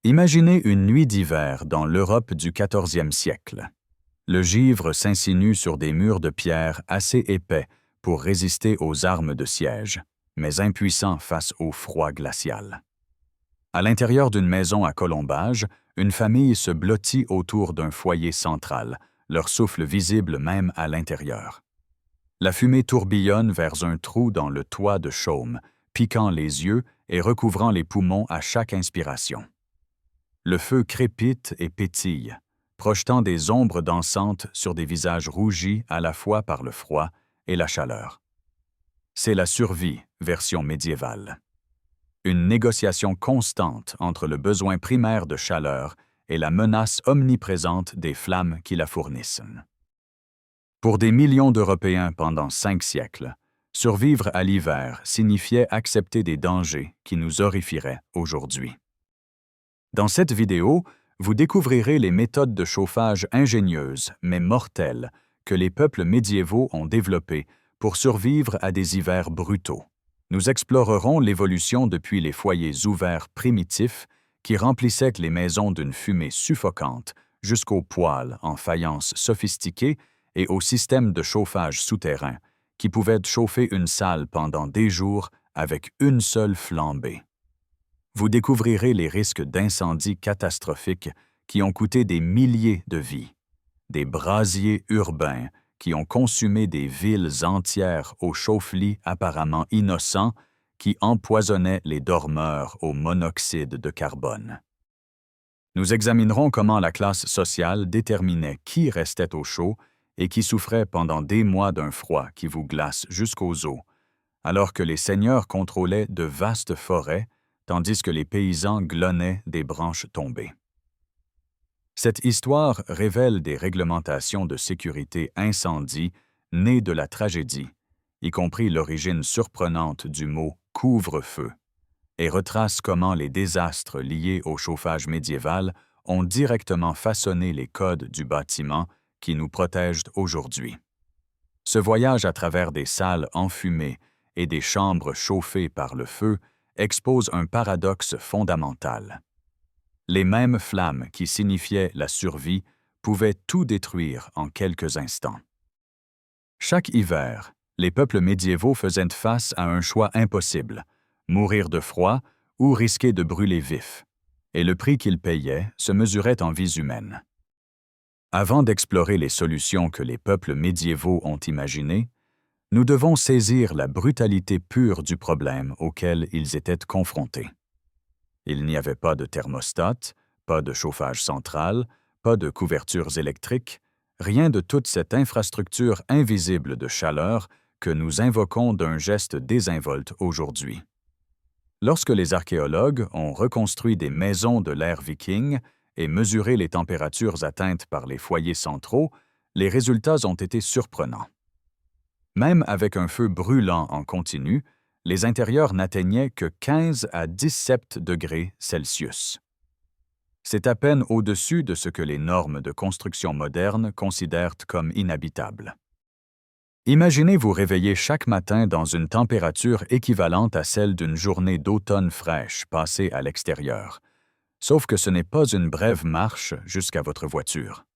Imaginez une nuit d'hiver dans l'Europe du 14e siècle. Le givre s'insinue sur des murs de pierre assez épais pour résister aux armes de siège, mais impuissant face au froid glacial. À l'intérieur d'une maison à colombage, une famille se blottit autour d'un foyer central, leur souffle visible même à l'intérieur. La fumée tourbillonne vers un trou dans le toit de chaume, piquant les yeux et recouvrant les poumons à chaque inspiration. Le feu crépite et pétille, projetant des ombres dansantes sur des visages rougis à la fois par le froid et la chaleur. C'est la survie, version médiévale. Une négociation constante entre le besoin primaire de chaleur et la menace omniprésente des flammes qui la fournissent. Pour des millions d'Européens pendant 5 siècles, survivre à l'hiver signifiait accepter des dangers qui nous horrifieraient aujourd'hui. Dans cette vidéo, vous découvrirez les méthodes de chauffage ingénieuses mais mortelles que les peuples médiévaux ont développées pour survivre à des hivers brutaux. Nous explorerons l'évolution depuis les foyers ouverts primitifs qui remplissaient les maisons d'une fumée suffocante jusqu'aux poêles en faïence sophistiquée et aux systèmes de chauffage souterrain qui pouvaient chauffer une salle pendant des jours avec une seule flambée. Vous découvrirez les risques d'incendies catastrophiques qui ont coûté des milliers de vies, des brasiers urbains qui ont consumé des villes entières aux chauffe-lits apparemment innocents qui empoisonnaient les dormeurs au monoxyde de carbone. Nous examinerons comment la classe sociale déterminait qui restait au chaud et qui souffrait pendant des mois d'un froid qui vous glace jusqu'aux os, alors que les seigneurs contrôlaient de vastes forêts tandis que les paysans glonnaient des branches tombées. Cette histoire révèle des réglementations de sécurité incendie nées de la tragédie, y compris l'origine surprenante du mot « couvre-feu », et retrace comment les désastres liés au chauffage médiéval ont directement façonné les codes du bâtiment qui nous protègent aujourd'hui. Ce voyage à travers des salles enfumées et des chambres chauffées par le feu expose un paradoxe fondamental. Les mêmes flammes qui signifiaient la survie pouvaient tout détruire en quelques instants. Chaque hiver, les peuples médiévaux faisaient face à un choix impossible, mourir de froid ou risquer de brûler vif, et le prix qu'ils payaient se mesurait en vies humaines. Avant d'explorer les solutions que les peuples médiévaux ont imaginées, nous devons saisir la brutalité pure du problème auquel ils étaient confrontés. Il n'y avait pas de thermostat, pas de chauffage central, pas de couvertures électriques, rien de toute cette infrastructure invisible de chaleur que nous invoquons d'un geste désinvolte aujourd'hui. Lorsque les archéologues ont reconstruit des maisons de l'ère viking et mesuré les températures atteintes par les foyers centraux, les résultats ont été surprenants. Même avec un feu brûlant en continu, les intérieurs n'atteignaient que 15 à 17 degrés Celsius. C'est à peine au-dessus de ce que les normes de construction modernes considèrent comme inhabitable. Imaginez vous réveiller chaque matin dans une température équivalente à celle d'une journée d'automne fraîche passée à l'extérieur, sauf que ce n'est pas une brève marche jusqu'à votre voiture.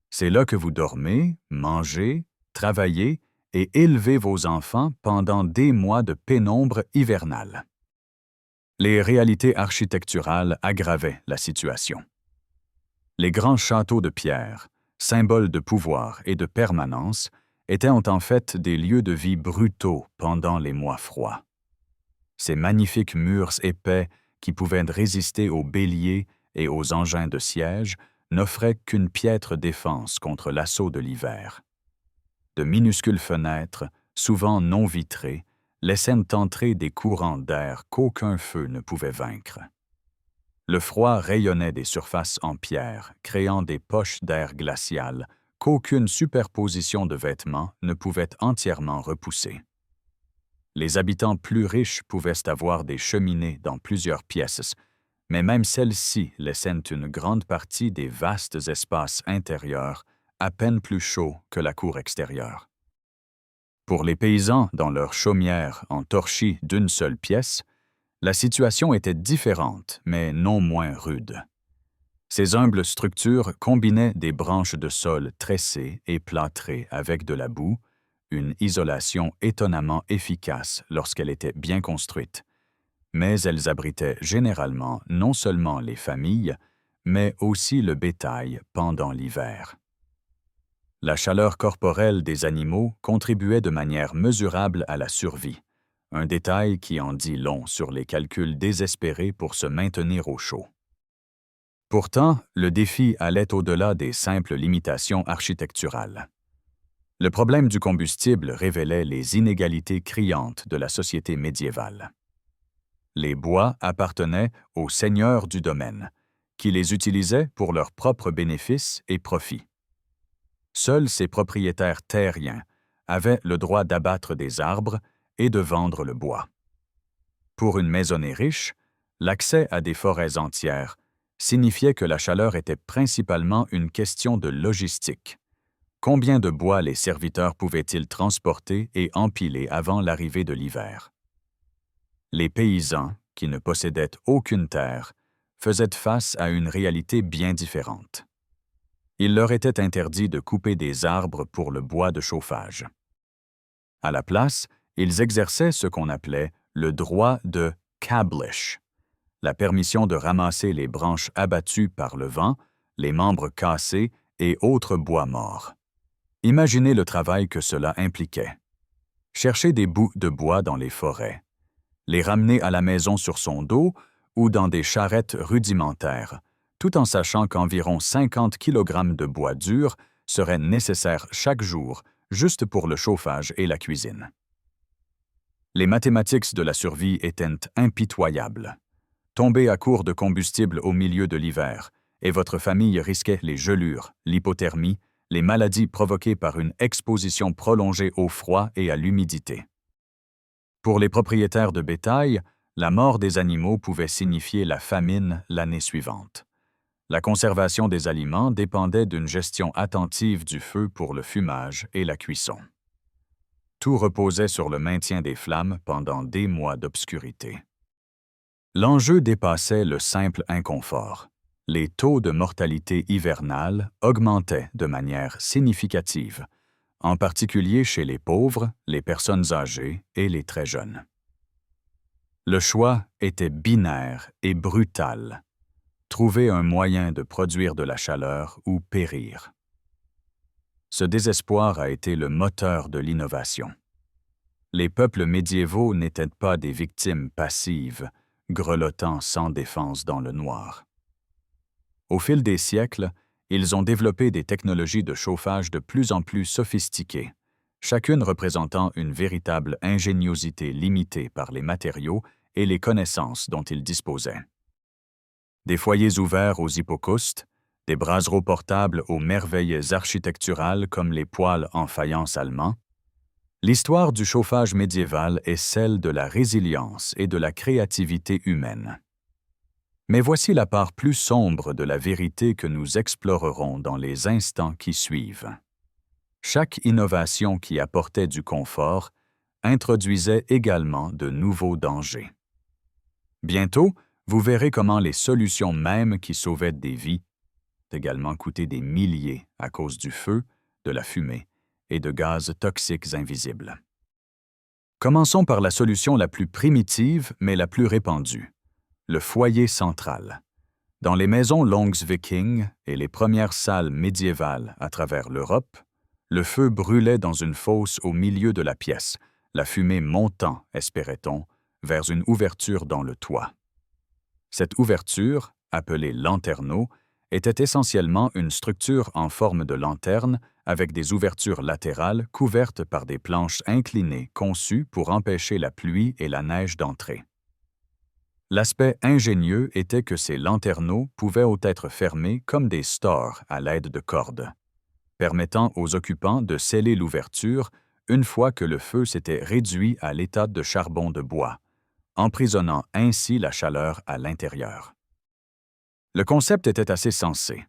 C'est là que vous dormez, mangez, travaillez et élevez vos enfants pendant des mois de pénombre hivernale. Les réalités architecturales aggravaient la situation. Les grands châteaux de pierre, symboles de pouvoir et de permanence, étaient en fait des lieux de vie brutaux pendant les mois froids. Ces magnifiques murs épais qui pouvaient résister aux béliers et aux engins de siège n'offraient qu'une piètre défense contre l'assaut de l'hiver. De minuscules fenêtres, souvent non vitrées, laissaient entrer des courants d'air qu'aucun feu ne pouvait vaincre. Le froid rayonnait des surfaces en pierre, créant des poches d'air glacial qu'aucune superposition de vêtements ne pouvait entièrement repousser. Les habitants plus riches pouvaient avoir des cheminées dans plusieurs pièces, mais même celles-ci laissaient une grande partie des vastes espaces intérieurs à peine plus chauds que la cour extérieure. Pour les paysans dans leur chaumière en torchis d'une seule pièce, La situation était différente, mais non moins rude. Ces humbles structures combinaient des branches de sol tressées et plâtrées avec de la boue, une isolation étonnamment efficace lorsqu'elle était bien construite. Mais elles abritaient généralement non seulement les familles, mais aussi le bétail pendant l'hiver. La chaleur corporelle des animaux contribuait de manière mesurable à la survie, un détail qui en dit long sur les calculs désespérés pour se maintenir au chaud. Pourtant, le défi allait au-delà des simples limitations architecturales. Le problème du combustible révélait les inégalités criantes de la société médiévale. Les bois appartenaient aux seigneurs du domaine, qui les utilisaient pour leurs propres bénéfices et profits. Seuls ces propriétaires terriens avaient le droit d'abattre des arbres et de vendre le bois. Pour une maisonnée riche, l'accès à des forêts entières signifiait que la chaleur était principalement une question de logistique. Combien de bois les serviteurs pouvaient-ils transporter et empiler avant l'arrivée de l'hiver? Les paysans, qui ne possédaient aucune terre, faisaient face à une réalité bien différente. Il leur était interdit de couper des arbres pour le bois de chauffage. À la place, ils exerçaient ce qu'on appelait le droit de cablish, la permission de ramasser les branches abattues par le vent, les membres cassés et autres bois morts. Imaginez le travail que cela impliquait. Chercher des bouts de bois dans les forêts, les ramener à la maison sur son dos ou dans des charrettes rudimentaires, tout en sachant qu'environ 50 kg de bois dur seraient nécessaires chaque jour juste pour le chauffage et la cuisine. Les mathématiques de la survie étaient impitoyables. Tombez à court de combustible au milieu de l'hiver, et votre famille risquait les gelures, l'hypothermie, les maladies provoquées par une exposition prolongée au froid et à l'humidité. Pour les propriétaires de bétail, la mort des animaux pouvait signifier la famine l'année suivante. La conservation des aliments dépendait d'une gestion attentive du feu pour le fumage et la cuisson. Tout reposait sur le maintien des flammes pendant des mois d'obscurité. L'enjeu dépassait le simple inconfort. Les taux de mortalité hivernale augmentaient de manière significative, en particulier chez les pauvres, les personnes âgées et les très jeunes. Le choix était binaire et brutal. Trouver un moyen de produire de la chaleur ou périr. Ce désespoir a été le moteur de l'innovation. Les peuples médiévaux n'étaient pas des victimes passives, grelottant sans défense dans le noir. Au fil des siècles, ils ont développé des technologies de chauffage de plus en plus sophistiquées, chacune représentant une véritable ingéniosité limitée par les matériaux et les connaissances dont ils disposaient. Des foyers ouverts aux hypocoustes, des brassereaux portables aux merveilles architecturales comme les poêles en faïence allemands, l'histoire du chauffage médiéval est celle de la résilience et de la créativité humaine. Mais voici la part plus sombre de la vérité que nous explorerons dans les instants qui suivent. Chaque innovation qui apportait du confort introduisait également de nouveaux dangers. Bientôt, vous verrez comment les solutions mêmes qui sauvaient des vies ont également coûté des milliers à cause du feu, de la fumée et de gaz toxiques invisibles. Commençons par la solution la plus primitive mais la plus répandue. Le foyer central. Dans les maisons longues vikings et les premières salles médiévales à travers l'Europe, le feu brûlait dans une fosse au milieu de la pièce, la fumée montant, espérait-on, vers une ouverture dans le toit. Cette ouverture, appelée lanterneau, était essentiellement une structure en forme de lanterne avec des ouvertures latérales couvertes par des planches inclinées conçues pour empêcher la pluie et la neige d'entrer. L'aspect ingénieux était que ces lanterneaux pouvaient être fermés comme des stores à l'aide de cordes, permettant aux occupants de sceller l'ouverture une fois que le feu s'était réduit à l'état de charbon de bois, emprisonnant ainsi la chaleur à l'intérieur. Le concept était assez sensé.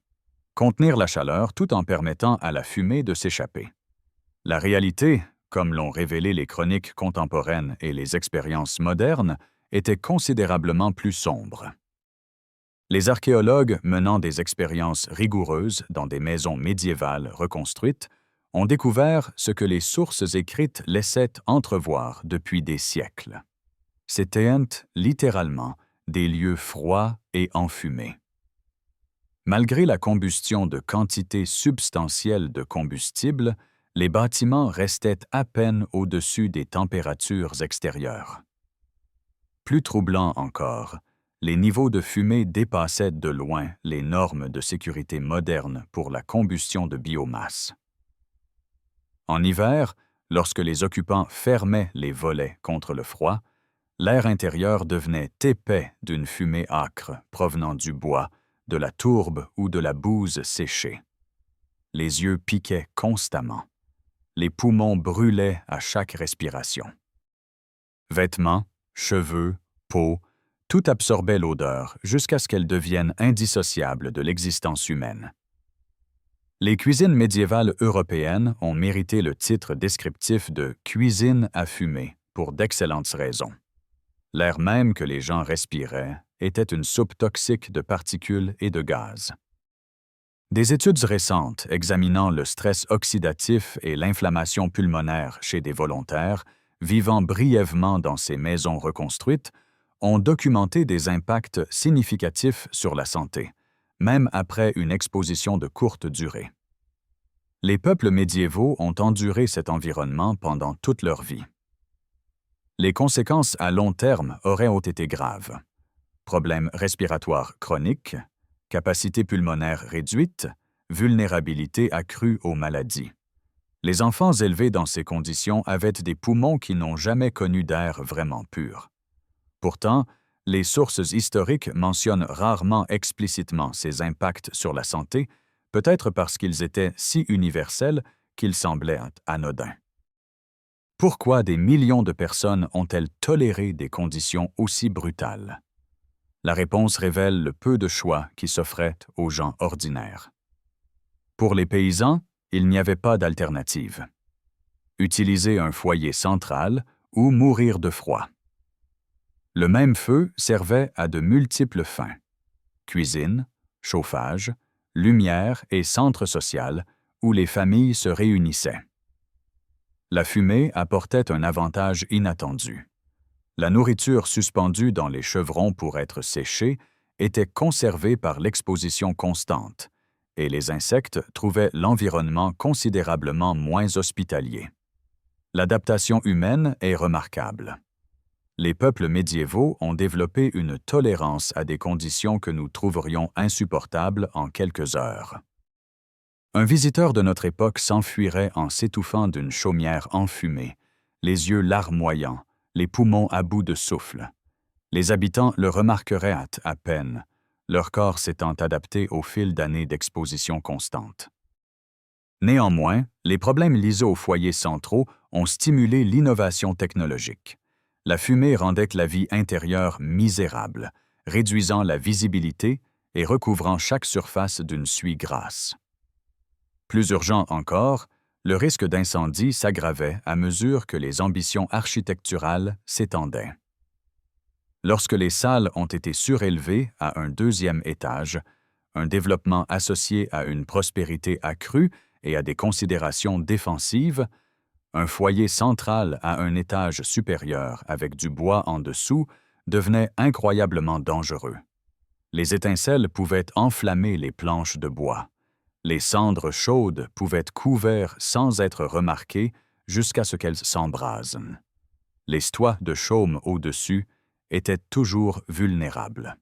Contenir la chaleur tout en permettant à la fumée de s'échapper. La réalité, comme l'ont révélé les chroniques contemporaines et les expériences modernes, était considérablement plus sombre. Les archéologues, menant des expériences rigoureuses dans des maisons médiévales reconstruites, ont découvert ce que les sources écrites laissaient entrevoir depuis des siècles. C'étaient littéralement des lieux froids et enfumés. Malgré la combustion de quantités substantielles de combustible, les bâtiments restaient à peine au-dessus des températures extérieures. Plus troublant encore, les niveaux de fumée dépassaient de loin les normes de sécurité modernes pour la combustion de biomasse. En hiver, lorsque les occupants fermaient les volets contre le froid, l'air intérieur devenait épais d'une fumée âcre provenant du bois, de la tourbe ou de la bouse séchée. Les yeux piquaient constamment. Les poumons brûlaient à chaque respiration. Vêtements, cheveux, peau, tout absorbait l'odeur jusqu'à ce qu'elle devienne indissociable de l'existence humaine. Les cuisines médiévales européennes ont mérité le titre descriptif de « cuisine à fumer » pour d'excellentes raisons. L'air même que les gens respiraient était une soupe toxique de particules et de gaz. Des études récentes examinant le stress oxydatif et l'inflammation pulmonaire chez des volontaires vivant brièvement dans ces maisons reconstruites ont documenté des impacts significatifs sur la santé, même après une exposition de courte durée. Les peuples médiévaux ont enduré cet environnement pendant toute leur vie. Les conséquences à long terme auraient été graves. Problèmes respiratoires chroniques, capacité pulmonaire réduite, vulnérabilité accrue aux maladies. Les enfants élevés dans ces conditions avaient des poumons qui n'ont jamais connu d'air vraiment pur. Pourtant, les sources historiques mentionnent rarement explicitement ces impacts sur la santé, peut-être parce qu'ils étaient si universels qu'ils semblaient anodins. Pourquoi des millions de personnes ont-elles toléré des conditions aussi brutales? La réponse révèle le peu de choix qui s'offrait aux gens ordinaires. Pour les paysans, il n'y avait pas d'alternative. Utiliser un foyer central ou mourir de froid. Le même feu servait à de multiples fins. Cuisine, chauffage, lumière et centre social où les familles se réunissaient. La fumée apportait un avantage inattendu. La nourriture suspendue dans les chevrons pour être séchée était conservée par l'exposition constante, et les insectes trouvaient l'environnement considérablement moins hospitalier. L'adaptation humaine est remarquable. Les peuples médiévaux ont développé une tolérance à des conditions que nous trouverions insupportables en quelques heures. Un visiteur de notre époque s'enfuirait en s'étouffant d'une chaumière enfumée, les yeux larmoyants, les poumons à bout de souffle. Les habitants le remarqueraient à peine, leur corps s'étant adapté au fil d'années d'exposition constante. Néanmoins, les problèmes liés aux foyers centraux ont stimulé l'innovation technologique. La fumée rendait la vie intérieure misérable, réduisant la visibilité et recouvrant chaque surface d'une suie grasse. Plus urgent encore, le risque d'incendie s'aggravait à mesure que les ambitions architecturales s'étendaient. Lorsque les salles ont été surélevées à un deuxième étage, un développement associé à une prospérité accrue et à des considérations défensives, un foyer central à un étage supérieur avec du bois en dessous devenait incroyablement dangereux. Les étincelles pouvaient enflammer les planches de bois. Les cendres chaudes pouvaient couver sans être remarquées jusqu'à ce qu'elles s'embrasent. Les toits de chaume au-dessus étaient toujours vulnérables.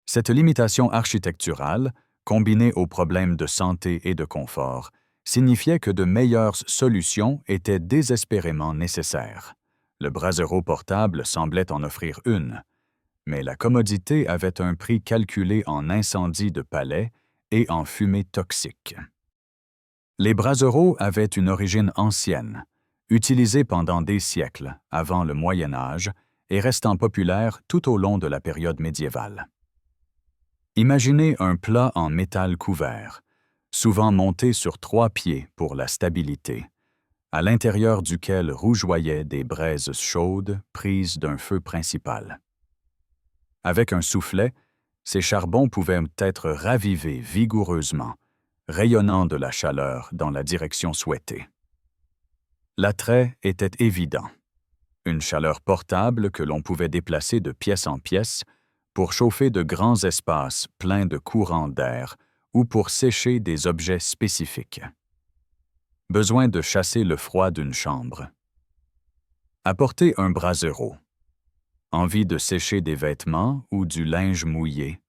Cette limitation architecturale, combinée aux problèmes de santé et de confort, signifiait que de meilleures solutions étaient désespérément nécessaires. Le brasero portable semblait en offrir une, mais la commodité avait un prix calculé en incendies de palais et en fumée toxique. Les braseros avaient une origine ancienne, utilisés pendant des siècles avant le Moyen Âge et restant populaires tout au long de la période médiévale. Imaginez un plat en métal couvert, souvent monté sur 3 pieds pour la stabilité, à l'intérieur duquel rougeoyaient des braises chaudes prises d'un feu principal. Avec un soufflet, ces charbons pouvaient être ravivés vigoureusement, rayonnant de la chaleur dans la direction souhaitée. L'attrait était évident. Une chaleur portable que l'on pouvait déplacer de pièce en pièce pour chauffer de grands espaces pleins de courants d'air ou pour sécher des objets spécifiques. Besoin de chasser le froid d'une chambre. Apporter un brasero. Envie de sécher des vêtements ou du linge mouillé.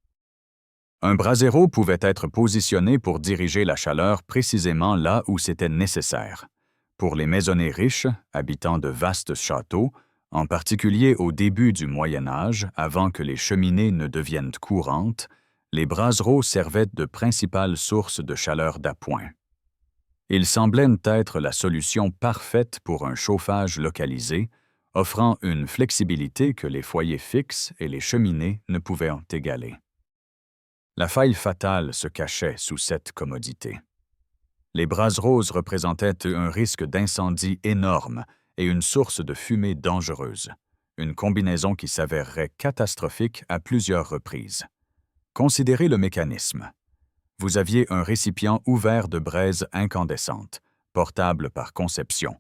Un brasero pouvait être positionné pour diriger la chaleur précisément là où c'était nécessaire. Pour les maisonnées riches, habitant de vastes châteaux, en particulier au début du Moyen Âge, avant que les cheminées ne deviennent courantes, les braseros servaient de principale source de chaleur d'appoint. Ils semblaient être la solution parfaite pour un chauffage localisé, offrant une flexibilité que les foyers fixes et les cheminées ne pouvaient en égaler. La faille fatale se cachait sous cette commodité. Les braseros représentaient un risque d'incendie énorme et une source de fumée dangereuse, une combinaison qui s'avérerait catastrophique à plusieurs reprises. Considérez le mécanisme. Vous aviez un récipient ouvert de braise incandescente, portable par conception,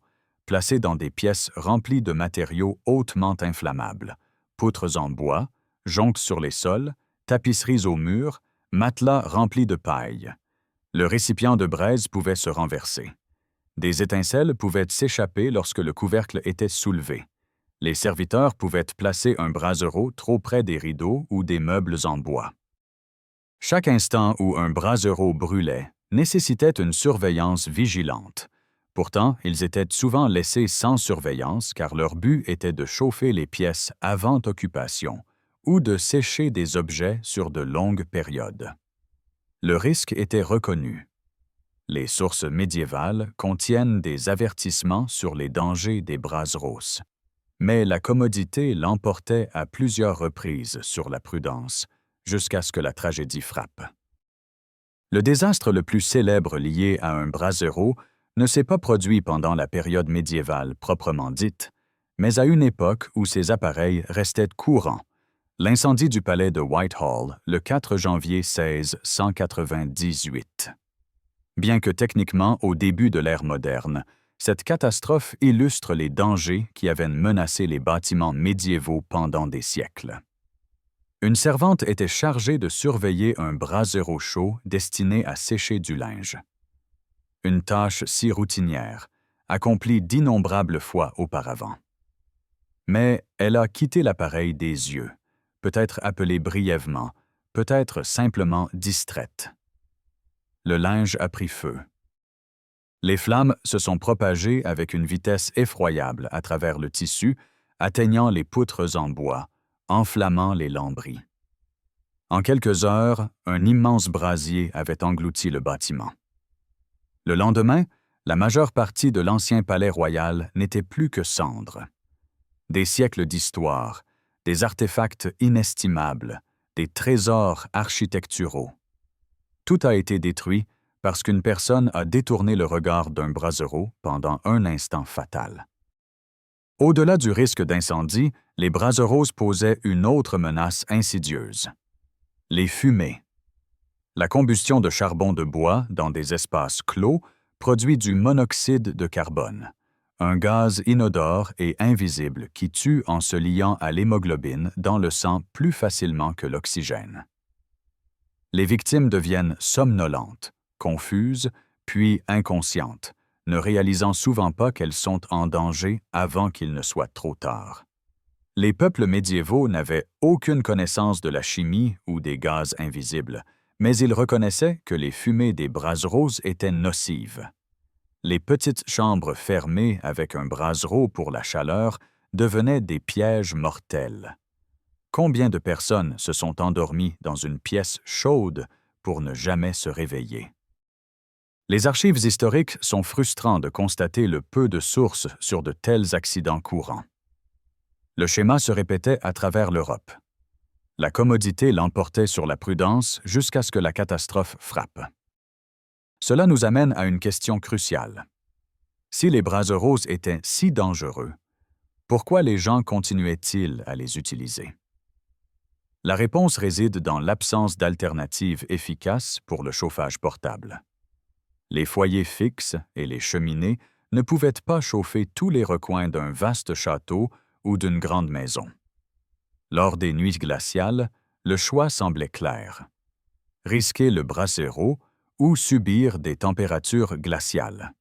placé dans des pièces remplies de matériaux hautement inflammables, poutres en bois, joncs sur les sols, tapisseries aux murs, matelas remplis de paille. Le récipient de braise pouvait se renverser. Des étincelles pouvaient s'échapper lorsque le couvercle était soulevé. Les serviteurs pouvaient placer un brasero trop près des rideaux ou des meubles en bois. Chaque instant où un brasero brûlait nécessitait une surveillance vigilante. Pourtant, ils étaient souvent laissés sans surveillance car leur but était de chauffer les pièces avant occupation ou de sécher des objets sur de longues périodes. Le risque était reconnu. Les sources médiévales contiennent des avertissements sur les dangers des braseros, mais la commodité l'emportait à plusieurs reprises sur la prudence, jusqu'à ce que la tragédie frappe. Le désastre le plus célèbre lié à un brasero ne s'est pas produit pendant la période médiévale proprement dite, mais à une époque où ces appareils restaient courants, l'incendie du palais de Whitehall le 4 janvier 1698. Bien que techniquement au début de l'ère moderne, cette catastrophe illustre les dangers qui avaient menacé les bâtiments médiévaux pendant des siècles. Une servante était chargée de surveiller un brasero chaud destiné à sécher du linge. Une tâche si routinière, accomplie d'innombrables fois auparavant. Mais elle a quitté l'appareil des yeux, peut-être appelée brièvement, peut-être simplement distraite. Le linge a pris feu. Les flammes se sont propagées avec une vitesse effroyable à travers le tissu, atteignant les poutres en bois, enflammant les lambris. En quelques heures, un immense brasier avait englouti le bâtiment. Le lendemain, la majeure partie de l'ancien palais royal n'était plus que cendres. Des siècles d'histoire, des artefacts inestimables, des trésors architecturaux. Tout a été détruit parce qu'une personne a détourné le regard d'un brasero pendant un instant fatal. Au-delà du risque d'incendie, les braseros posaient une autre menace insidieuse. Les fumées. La combustion de charbon de bois dans des espaces clos produit du monoxyde de carbone, un gaz inodore et invisible qui tue en se liant à l'hémoglobine dans le sang plus facilement que l'oxygène. Les victimes deviennent somnolentes, confuses, puis inconscientes, ne réalisant souvent pas qu'elles sont en danger avant qu'il ne soit trop tard. Les peuples médiévaux n'avaient aucune connaissance de la chimie ou des gaz invisibles, mais ils reconnaissaient que les fumées des braseros étaient nocives. Les petites chambres fermées avec un brasero pour la chaleur devenaient des pièges mortels. Combien de personnes se sont endormies dans une pièce chaude pour ne jamais se réveiller? Les archives historiques sont frustrants de constater le peu de sources sur de tels accidents courants. Le schéma se répétait à travers l'Europe. La commodité l'emportait sur la prudence jusqu'à ce que la catastrophe frappe. Cela nous amène à une question cruciale. Si les braseros étaient si dangereux, pourquoi les gens continuaient-ils à les utiliser? La réponse réside dans l'absence d'alternatives efficaces pour le chauffage portable. Les foyers fixes et les cheminées ne pouvaient pas chauffer tous les recoins d'un vaste château ou d'une grande maison. Lors des nuits glaciales, le choix semblait clair. Risquer le brasero ou subir des températures glaciales.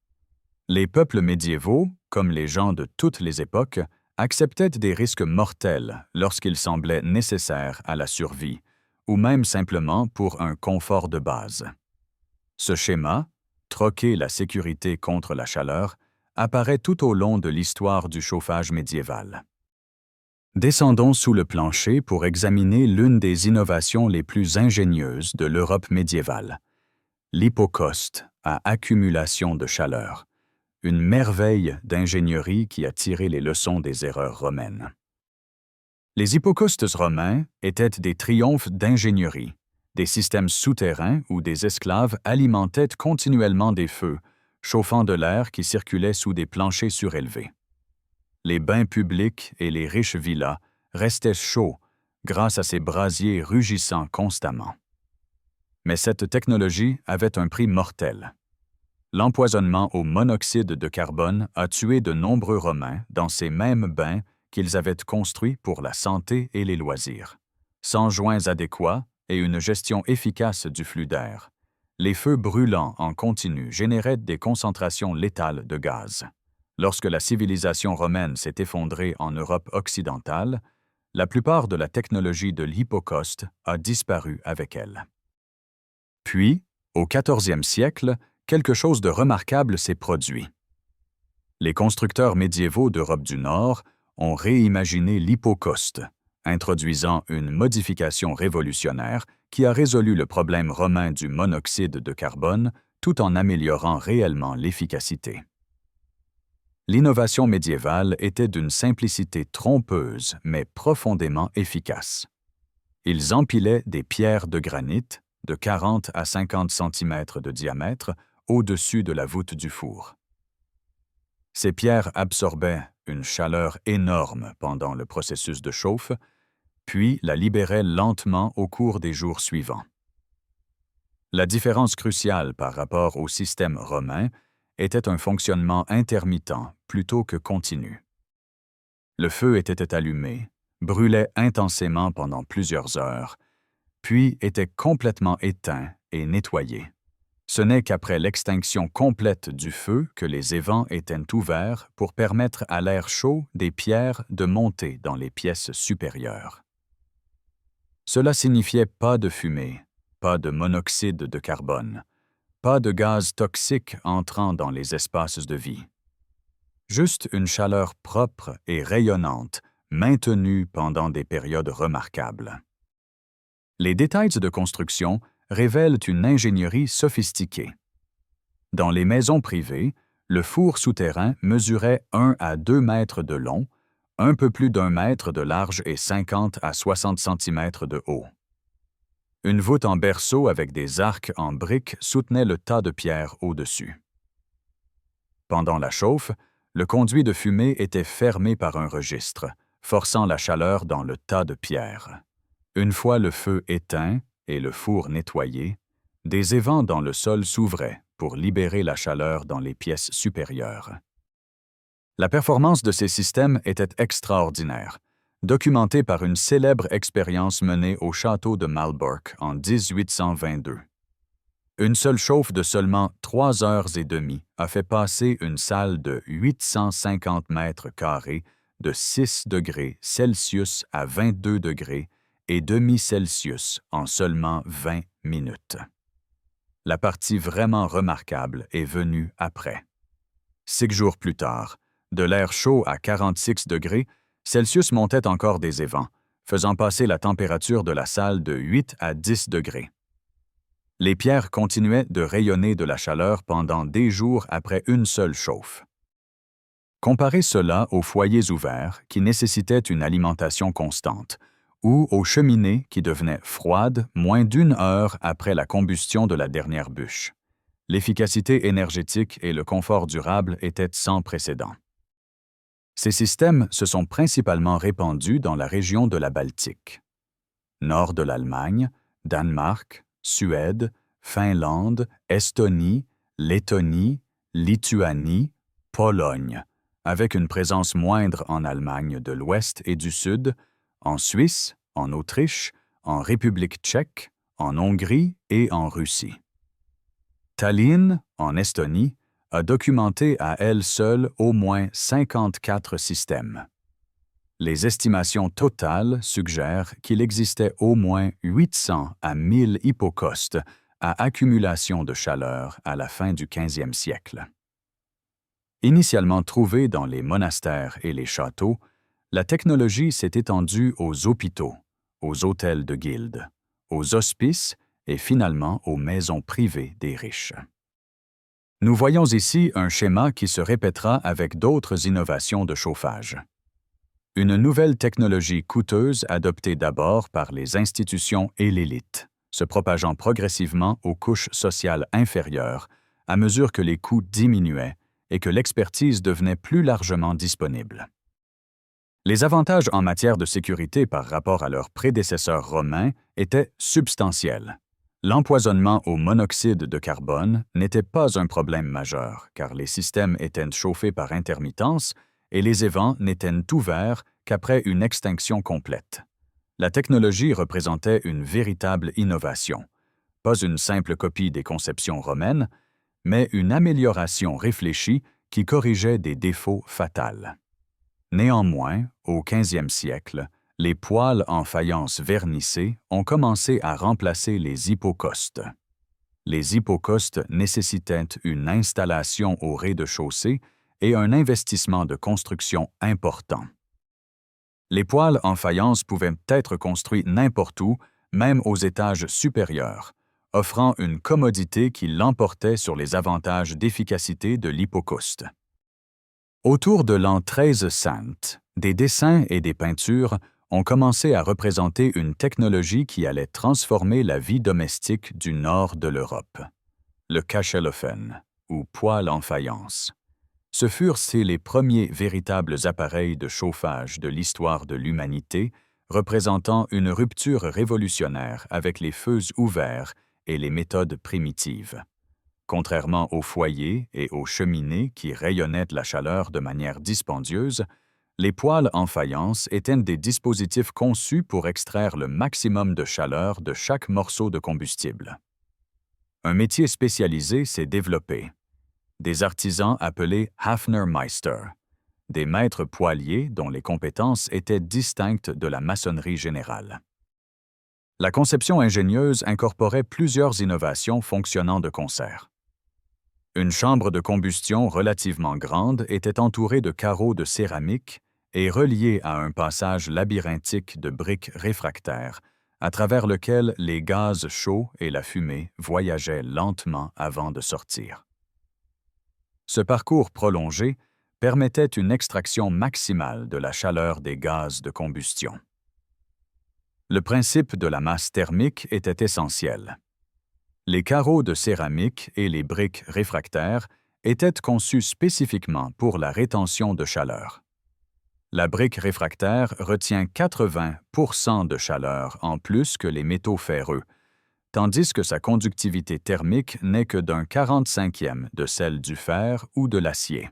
Les peuples médiévaux, comme les gens de toutes les époques, acceptaient des risques mortels lorsqu'ils semblaient nécessaires à la survie, ou même simplement pour un confort de base. Ce schéma, troquer la sécurité contre la chaleur, apparaît tout au long de l'histoire du chauffage médiéval. Descendons sous le plancher pour examiner l'une des innovations les plus ingénieuses de l'Europe médiévale, l'hypocauste à accumulation de chaleur, une merveille d'ingénierie qui a tiré les leçons des erreurs romaines. Les hypocaustes romains étaient des triomphes d'ingénierie, des systèmes souterrains où des esclaves alimentaient continuellement des feux, chauffant de l'air qui circulait sous des planchers surélevés. Les bains publics et les riches villas restaient chauds grâce à ces brasiers rugissant constamment. Mais cette technologie avait un prix mortel. L'empoisonnement au monoxyde de carbone a tué de nombreux Romains dans ces mêmes bains qu'ils avaient construits pour la santé et les loisirs. Sans joints adéquats et une gestion efficace du flux d'air, les feux brûlants en continu généraient des concentrations létales de gaz. Lorsque la civilisation romaine s'est effondrée en Europe occidentale, la plupart de la technologie de l'hypocauste a disparu avec elle. Puis, au 14e siècle, quelque chose de remarquable s'est produit. Les constructeurs médiévaux d'Europe du Nord ont réimaginé l'hypocauste, introduisant une modification révolutionnaire qui a résolu le problème romain du monoxyde de carbone tout en améliorant réellement l'efficacité. L'innovation médiévale était d'une simplicité trompeuse mais profondément efficace. Ils empilaient des pierres de granit de 40 à 50 cm de diamètre au-dessus de la voûte du four. Ces pierres absorbaient une chaleur énorme pendant le processus de chauffe, puis la libéraient lentement au cours des jours suivants. La différence cruciale par rapport au système romain était un fonctionnement intermittent plutôt que continu. Le feu était allumé, brûlait intensément pendant plusieurs heures, puis était complètement éteint et nettoyé. Ce n'est qu'après l'extinction complète du feu que les évents étaient ouverts pour permettre à l'air chaud des pierres de monter dans les pièces supérieures. Cela signifiait pas de fumée, pas de monoxyde de carbone, pas de gaz toxique entrant dans les espaces de vie. Juste une chaleur propre et rayonnante, maintenue pendant des périodes remarquables. Les détails de construction révèlent une ingénierie sophistiquée. Dans les maisons privées, le four souterrain mesurait 1 à 2 mètres de long, un peu plus d'1 mètre de large et 50 à 60 cm de haut. Une voûte en berceau avec des arcs en briques soutenait le tas de pierres au-dessus. Pendant la chauffe, le conduit de fumée était fermé par un registre, forçant la chaleur dans le tas de pierres. Une fois le feu éteint et le four nettoyé, des évents dans le sol s'ouvraient pour libérer la chaleur dans les pièces supérieures. La performance de ces systèmes était extraordinaire, documentée par une célèbre expérience menée au château de Malbork en 1822. Une seule chauffe de seulement 3 heures et demie a fait passer une salle de 850 mètres carrés de 6 degrés Celsius à 22 degrés et demi-Celsius en seulement 20 minutes. La partie vraiment remarquable est venue après. 6 jours plus tard, de l'air chaud à 46 degrés, Celsius montait encore des évents, faisant passer la température de la salle de 8 à 10 degrés. Les pierres continuaient de rayonner de la chaleur pendant des jours après une seule chauffe. Comparez cela aux foyers ouverts qui nécessitaient une alimentation constante, ou aux cheminées qui devenaient froides moins d'1 heure après la combustion de la dernière bûche. L'efficacité énergétique et le confort durable étaient sans précédent. Ces systèmes se sont principalement répandus dans la région de la Baltique. Nord de l'Allemagne, Danemark, Suède, Finlande, Estonie, Lettonie, Lituanie, Pologne, avec une présence moindre en Allemagne de l'Ouest et du Sud, en Suisse, en Autriche, en République tchèque, en Hongrie et en Russie. Tallinn, en Estonie, a documenté à elle seule au moins 54 systèmes. Les estimations totales suggèrent qu'il existait au moins 800 à 1000 hypocostes à accumulation de chaleur à la fin du 15e siècle. Initialement trouvée dans les monastères et les châteaux, la technologie s'est étendue aux hôpitaux, aux hôtels de guildes, aux hospices et finalement aux maisons privées des riches. Nous voyons ici un schéma qui se répétera avec d'autres innovations de chauffage. Une nouvelle technologie coûteuse adoptée d'abord par les institutions et l'élite, se propageant progressivement aux couches sociales inférieures à mesure que les coûts diminuaient et que l'expertise devenait plus largement disponible. Les avantages en matière de sécurité par rapport à leurs prédécesseurs romains étaient substantiels. L'empoisonnement au monoxyde de carbone n'était pas un problème majeur, car les systèmes étaient chauffés par intermittence et les évents n'étaient ouverts qu'après une extinction complète. La technologie représentait une véritable innovation, pas une simple copie des conceptions romaines, mais une amélioration réfléchie qui corrigeait des défauts fatals. Néanmoins, au 15e siècle, les poêles en faïence vernissée ont commencé à remplacer les hypocostes. Les hypocostes nécessitaient une installation au rez-de-chaussée et un investissement de construction important. Les poêles en faïence pouvaient être construits n'importe où, même aux étages supérieurs, offrant une commodité qui l'emportait sur les avantages d'efficacité de l'hypocoste. Autour de l'an 1300, des dessins et des peintures ont commencé à représenter une technologie qui allait transformer la vie domestique du nord de l'Europe, le Kachelofen, ou poêle en faïence. Ce furent les premiers véritables appareils de chauffage de l'histoire de l'humanité, représentant une rupture révolutionnaire avec les feux ouverts et les méthodes primitives. Contrairement aux foyers et aux cheminées qui rayonnaient la chaleur de manière dispendieuse, les poêles en faïence étaient des dispositifs conçus pour extraire le maximum de chaleur de chaque morceau de combustible. Un métier spécialisé s'est développé. Des artisans appelés Hafnermeister, des maîtres poêliers dont les compétences étaient distinctes de la maçonnerie générale. La conception ingénieuse incorporait plusieurs innovations fonctionnant de concert. Une chambre de combustion relativement grande était entourée de carreaux de céramique et reliée à un passage labyrinthique de briques réfractaires, à travers lequel les gaz chauds et la fumée voyageaient lentement avant de sortir. Ce parcours prolongé permettait une extraction maximale de la chaleur des gaz de combustion. Le principe de la masse thermique était essentiel. Les carreaux de céramique et les briques réfractaires étaient conçus spécifiquement pour la rétention de chaleur. La brique réfractaire retient 80% de chaleur en plus que les métaux ferreux, tandis que sa conductivité thermique n'est que d'un 45e de celle du fer ou de l'acier.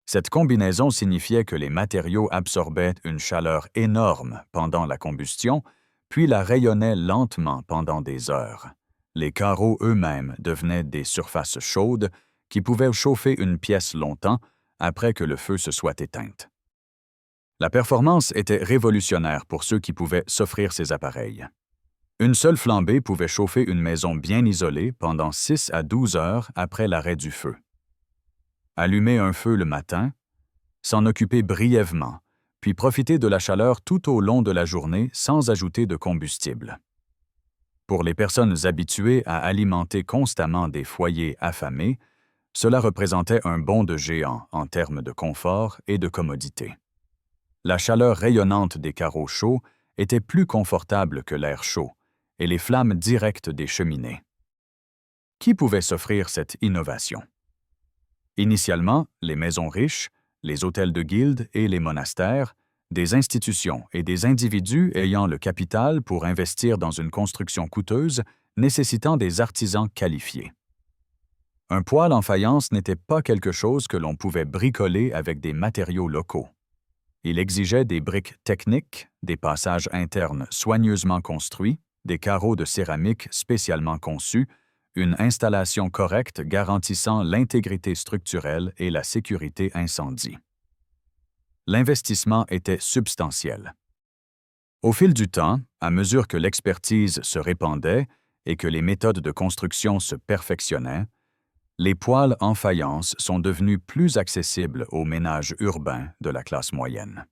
Cette combinaison signifiait que les matériaux absorbaient une chaleur énorme pendant la combustion, puis la rayonnaient lentement pendant des heures. Les carreaux eux-mêmes devenaient des surfaces chaudes qui pouvaient chauffer une pièce longtemps après que le feu se soit éteint. La performance était révolutionnaire pour ceux qui pouvaient s'offrir ces appareils. Une seule flambée pouvait chauffer une maison bien isolée pendant 6 à 12 heures après l'arrêt du feu. Allumer un feu le matin, s'en occuper brièvement, puis profiter de la chaleur tout au long de la journée sans ajouter de combustible. Pour les personnes habituées à alimenter constamment des foyers affamés, cela représentait un bond de géant en termes de confort et de commodité. La chaleur rayonnante des carreaux chauds était plus confortable que l'air chaud et les flammes directes des cheminées. Qui pouvait s'offrir cette innovation? Initialement, les maisons riches, les hôtels de guildes et les monastères, des institutions et des individus ayant le capital pour investir dans une construction coûteuse nécessitant des artisans qualifiés. Un poêle en faïence n'était pas quelque chose que l'on pouvait bricoler avec des matériaux locaux. Il exigeait des briques techniques, des passages internes soigneusement construits, des carreaux de céramique spécialement conçus, une installation correcte garantissant l'intégrité structurelle et la sécurité incendie. L'investissement était substantiel. Au fil du temps, à mesure que l'expertise se répandait et que les méthodes de construction se perfectionnaient, les poêles en faïence sont devenus plus accessibles aux ménages urbains de la classe moyenne.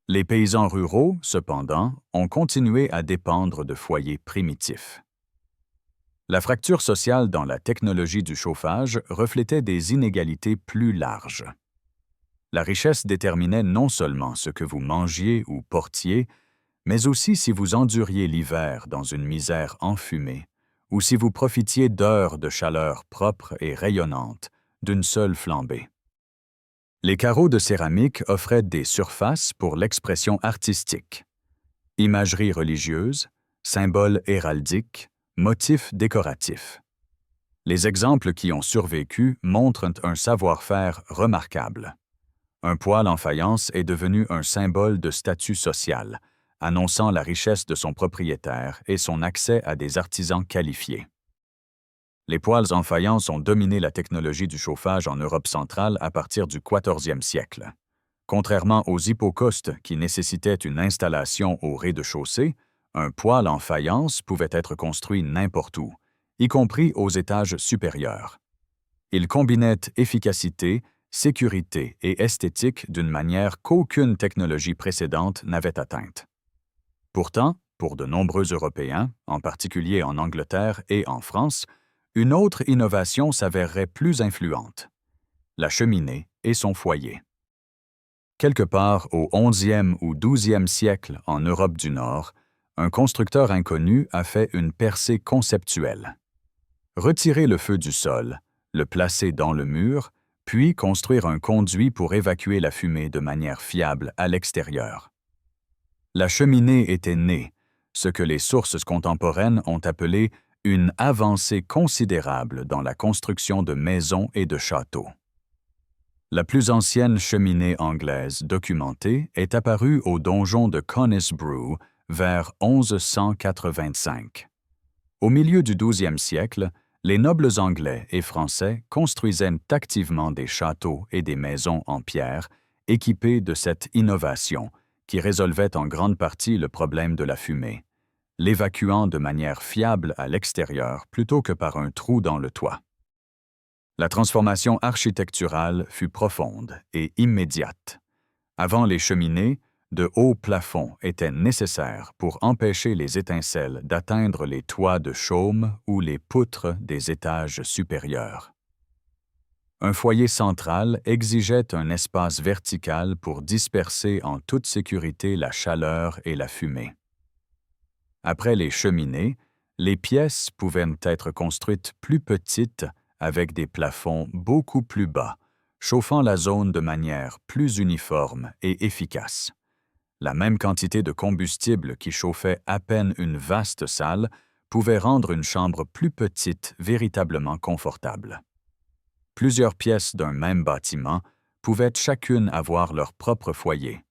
Les paysans ruraux, cependant, ont continué à dépendre de foyers primitifs. La fracture sociale dans la technologie du chauffage reflétait des inégalités plus larges. La richesse déterminait non seulement ce que vous mangiez ou portiez, mais aussi si vous enduriez l'hiver dans une misère enfumée, ou si vous profitiez d'heures de chaleur propre et rayonnante d'une seule flambée. Les carreaux de céramique offraient des surfaces pour l'expression artistique. Imagerie religieuse, symboles héraldiques, motifs décoratifs. Les exemples qui ont survécu montrent un savoir-faire remarquable. Un poêle en faïence est devenu un symbole de statut social, annonçant la richesse de son propriétaire et son accès à des artisans qualifiés. Les poêles en faïence ont dominé la technologie du chauffage en Europe centrale à partir du 14e siècle. Contrairement aux hypocaustes qui nécessitaient une installation au rez-de-chaussée, un poêle en faïence pouvait être construit n'importe où, y compris aux étages supérieurs. Il combinait efficacité, sécurité et esthétique d'une manière qu'aucune technologie précédente n'avait atteinte. Pourtant, pour de nombreux Européens, en particulier en Angleterre et en France, une autre innovation s'avérerait plus influente: la cheminée et son foyer. Quelque part au 11e ou 12e siècle en Europe du Nord, un constructeur inconnu a fait une percée conceptuelle. Retirer le feu du sol, le placer dans le mur, puis construire un conduit pour évacuer la fumée de manière fiable à l'extérieur. La cheminée était née, ce que les sources contemporaines ont appelé une avancée considérable dans la construction de maisons et de châteaux. La plus ancienne cheminée anglaise documentée est apparue au donjon de Conisbrough vers 1185. Au milieu du 12e siècle, les nobles anglais et français construisaient activement des châteaux et des maisons en pierre équipés de cette innovation qui résolvait en grande partie le problème de la fumée, l'évacuant de manière fiable à l'extérieur plutôt que par un trou dans le toit. La transformation architecturale fut profonde et immédiate. Avant les cheminées, de hauts plafonds étaient nécessaires pour empêcher les étincelles d'atteindre les toits de chaume ou les poutres des étages supérieurs. Un foyer central exigeait un espace vertical pour disperser en toute sécurité la chaleur et la fumée. Après les cheminées, les pièces pouvaient être construites plus petites avec des plafonds beaucoup plus bas, chauffant la zone de manière plus uniforme et efficace. La même quantité de combustible qui chauffait à peine une vaste salle pouvait rendre une chambre plus petite véritablement confortable. Plusieurs pièces d'un même bâtiment pouvaient chacune avoir leur propre foyer,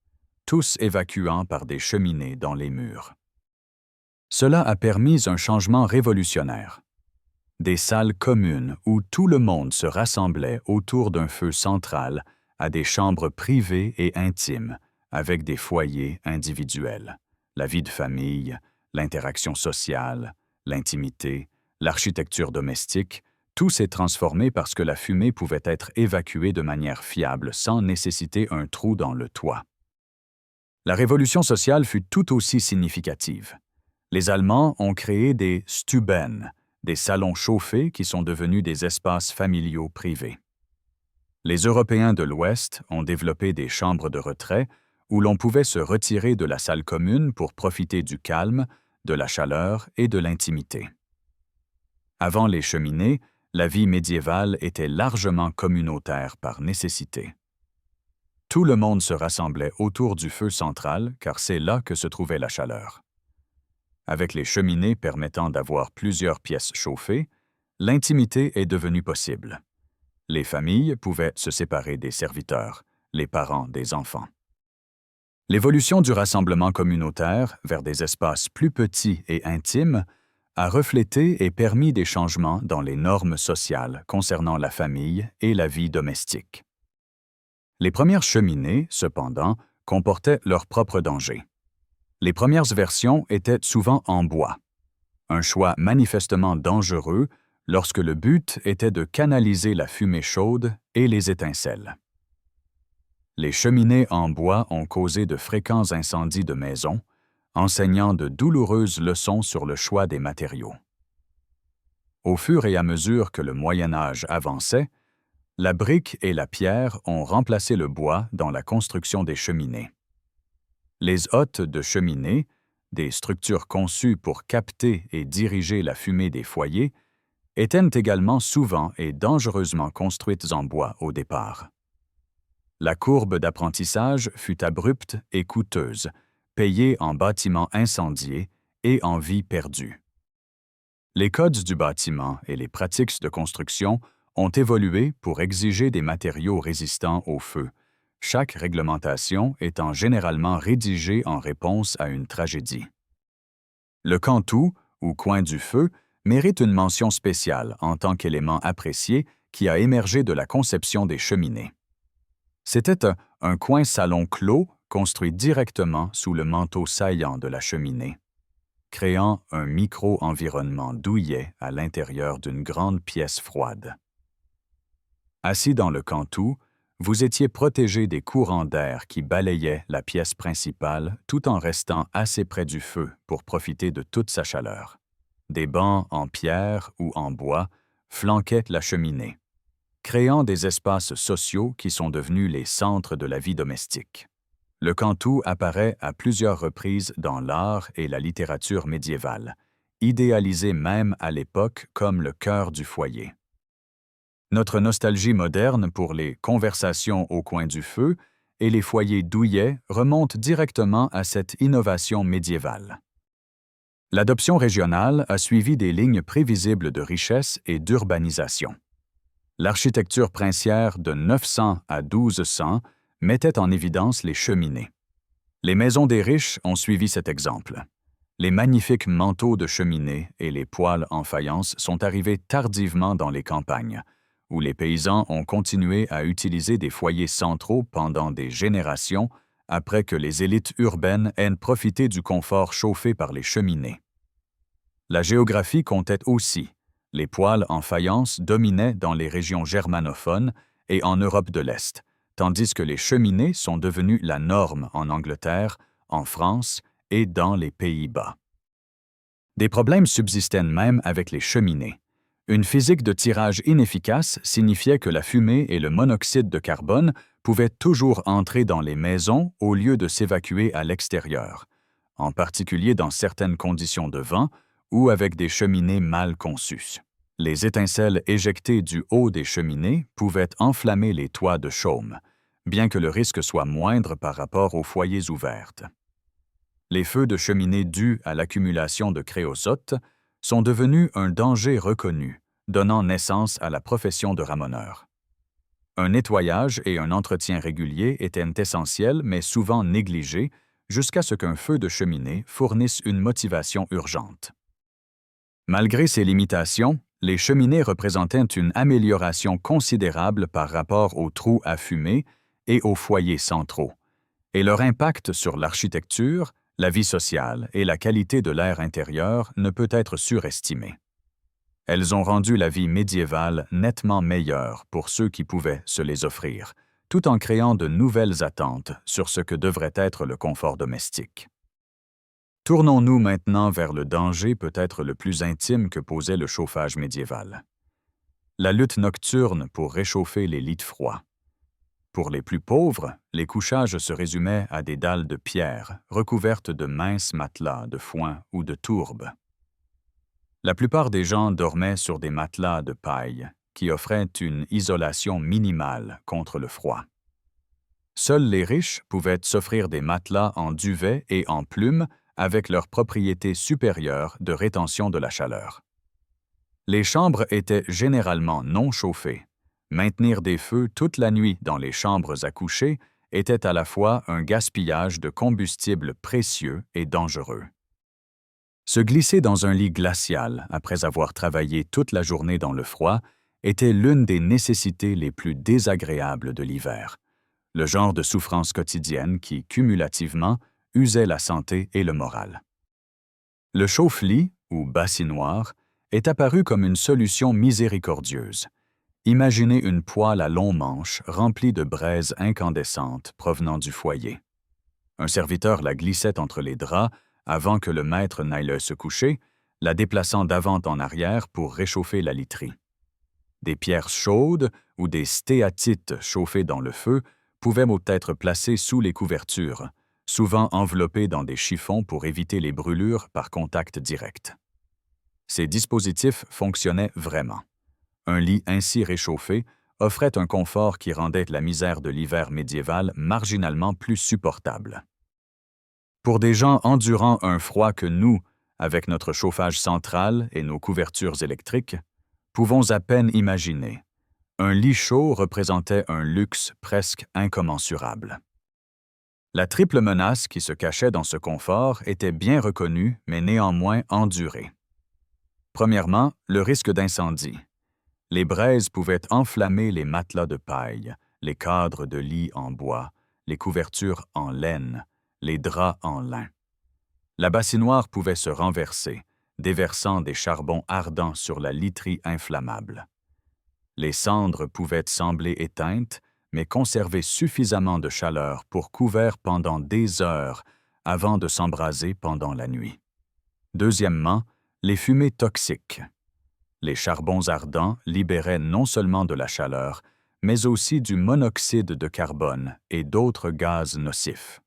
tous évacuant par des cheminées dans les murs. Cela a permis un changement révolutionnaire. Des salles communes où tout le monde se rassemblait autour d'un feu central à des chambres privées et intimes, avec des foyers individuels, la vie de famille, l'interaction sociale, l'intimité, l'architecture domestique, tout s'est transformé parce que la fumée pouvait être évacuée de manière fiable sans nécessiter un trou dans le toit. La révolution sociale fut tout aussi significative. Les Allemands ont créé des Stuben, des salons chauffés qui sont devenus des espaces familiaux privés. Les Européens de l'Ouest ont développé des chambres de retrait où l'on pouvait se retirer de la salle commune pour profiter du calme, de la chaleur et de l'intimité. Avant les cheminées, la vie médiévale était largement communautaire par nécessité. Tout le monde se rassemblait autour du feu central car c'est là que se trouvait la chaleur. Avec les cheminées permettant d'avoir plusieurs pièces chauffées, l'intimité est devenue possible. Les familles pouvaient se séparer des serviteurs, les parents des enfants. L'évolution du rassemblement communautaire vers des espaces plus petits et intimes a reflété et permis des changements dans les normes sociales concernant la famille et la vie domestique. Les premières cheminées, cependant, comportaient leurs propres dangers. Les premières versions étaient souvent en bois, un choix manifestement dangereux lorsque le but était de canaliser la fumée chaude et les étincelles. Les cheminées en bois ont causé de fréquents incendies de maisons, enseignant de douloureuses leçons sur le choix des matériaux. Au fur et à mesure que le Moyen Âge avançait, la brique et la pierre ont remplacé le bois dans la construction des cheminées. Les hottes de cheminée, des structures conçues pour capter et diriger la fumée des foyers, étaient également souvent et dangereusement construites en bois au départ. La courbe d'apprentissage fut abrupte et coûteuse, payée en bâtiments incendiés et en vies perdues. Les codes du bâtiment et les pratiques de construction ont évolué pour exiger des matériaux résistants au feu, chaque réglementation étant généralement rédigée en réponse à une tragédie. Le cantou, ou coin du feu, mérite une mention spéciale en tant qu'élément apprécié qui a émergé de la conception des cheminées. C'était un coin salon clos construit directement sous le manteau saillant de la cheminée, créant un micro-environnement douillet à l'intérieur d'une grande pièce froide. Assis dans le cantou, vous étiez protégé des courants d'air qui balayaient la pièce principale tout en restant assez près du feu pour profiter de toute sa chaleur. Des bancs en pierre ou en bois flanquaient la cheminée, créant des espaces sociaux qui sont devenus les centres de la vie domestique. Le cantou apparaît à plusieurs reprises dans l'art et la littérature médiévale, idéalisé même à l'époque comme le cœur du foyer. Notre nostalgie moderne pour les conversations au coin du feu et les foyers douillets remonte directement à cette innovation médiévale. L'adoption régionale a suivi des lignes prévisibles de richesse et d'urbanisation. L'architecture princière de 900 à 1200 mettait en évidence les cheminées. Les maisons des riches ont suivi cet exemple. Les magnifiques manteaux de cheminée et les poêles en faïence sont arrivés tardivement dans les campagnes, où les paysans ont continué à utiliser des foyers centraux pendant des générations après que les élites urbaines aient profité du confort chauffé par les cheminées. La géographie comptait aussi. Les poêles en faïence dominaient dans les régions germanophones et en Europe de l'Est, tandis que les cheminées sont devenues la norme en Angleterre, en France et dans les Pays-Bas. Des problèmes subsistaient même avec les cheminées. Une physique de tirage inefficace signifiait que la fumée et le monoxyde de carbone pouvaient toujours entrer dans les maisons au lieu de s'évacuer à l'extérieur, en particulier dans certaines conditions de vent ou avec des cheminées mal conçues. Les étincelles éjectées du haut des cheminées pouvaient enflammer les toits de chaume, bien que le risque soit moindre par rapport aux foyers ouverts. Les feux de cheminée dus à l'accumulation de créosote sont devenus un danger reconnu, donnant naissance à la profession de ramoneur. Un nettoyage et un entretien réguliers étaient essentiels mais souvent négligés jusqu'à ce qu'un feu de cheminée fournisse une motivation urgente. Malgré ces limitations, les cheminées représentaient une amélioration considérable par rapport aux trous à fumée et aux foyers centraux, et leur impact sur l'architecture, la vie sociale et la qualité de l'air intérieur ne peut être surestimé. Elles ont rendu la vie médiévale nettement meilleure pour ceux qui pouvaient se les offrir, tout en créant de nouvelles attentes sur ce que devrait être le confort domestique. Tournons-nous maintenant vers le danger peut-être le plus intime que posait le chauffage médiéval. La lutte nocturne pour réchauffer les lits froids. Pour les plus pauvres, les couchages se résumaient à des dalles de pierre recouvertes de minces matelas de foin ou de tourbe. La plupart des gens dormaient sur des matelas de paille qui offraient une isolation minimale contre le froid. Seuls les riches pouvaient s'offrir des matelas en duvet et en plumes avec leurs propriétés supérieures de rétention de la chaleur. Les chambres étaient généralement non chauffées. Maintenir des feux toute la nuit dans les chambres à coucher était à la fois un gaspillage de combustible précieux et dangereux. Se glisser dans un lit glacial après avoir travaillé toute la journée dans le froid était l'une des nécessités les plus désagréables de l'hiver, le genre de souffrance quotidienne qui, cumulativement, usait la santé et le moral. Le chauffe-lit, ou bassinoire, est apparu comme une solution miséricordieuse. Imaginez une poêle à long manche remplie de braises incandescentes provenant du foyer. Un serviteur la glissait entre les draps avant que le maître n'aille se coucher, la déplaçant d'avant en arrière pour réchauffer la literie. Des pierres chaudes ou des stéatites chauffées dans le feu pouvaient être placées sous les couvertures, souvent enveloppées dans des chiffons pour éviter les brûlures par contact direct. Ces dispositifs fonctionnaient vraiment. Un lit ainsi réchauffé offrait un confort qui rendait la misère de l'hiver médiéval marginalement plus supportable. Pour des gens endurant un froid que nous, avec notre chauffage central et nos couvertures électriques, pouvons à peine imaginer, un lit chaud représentait un luxe presque incommensurable. La triple menace qui se cachait dans ce confort était bien reconnue, mais néanmoins endurée. Premièrement, le risque d'incendie. Les braises pouvaient enflammer les matelas de paille, les cadres de lit en bois, les couvertures en laine, les draps en lin. La bassinoire pouvait se renverser, déversant des charbons ardents sur la literie inflammable. Les cendres pouvaient sembler éteintes, mais conserver suffisamment de chaleur pour couvrir pendant des heures avant de s'embraser pendant la nuit. Deuxièmement, les fumées toxiques. Les charbons ardents libéraient non seulement de la chaleur, mais aussi du monoxyde de carbone et d'autres gaz nocifs.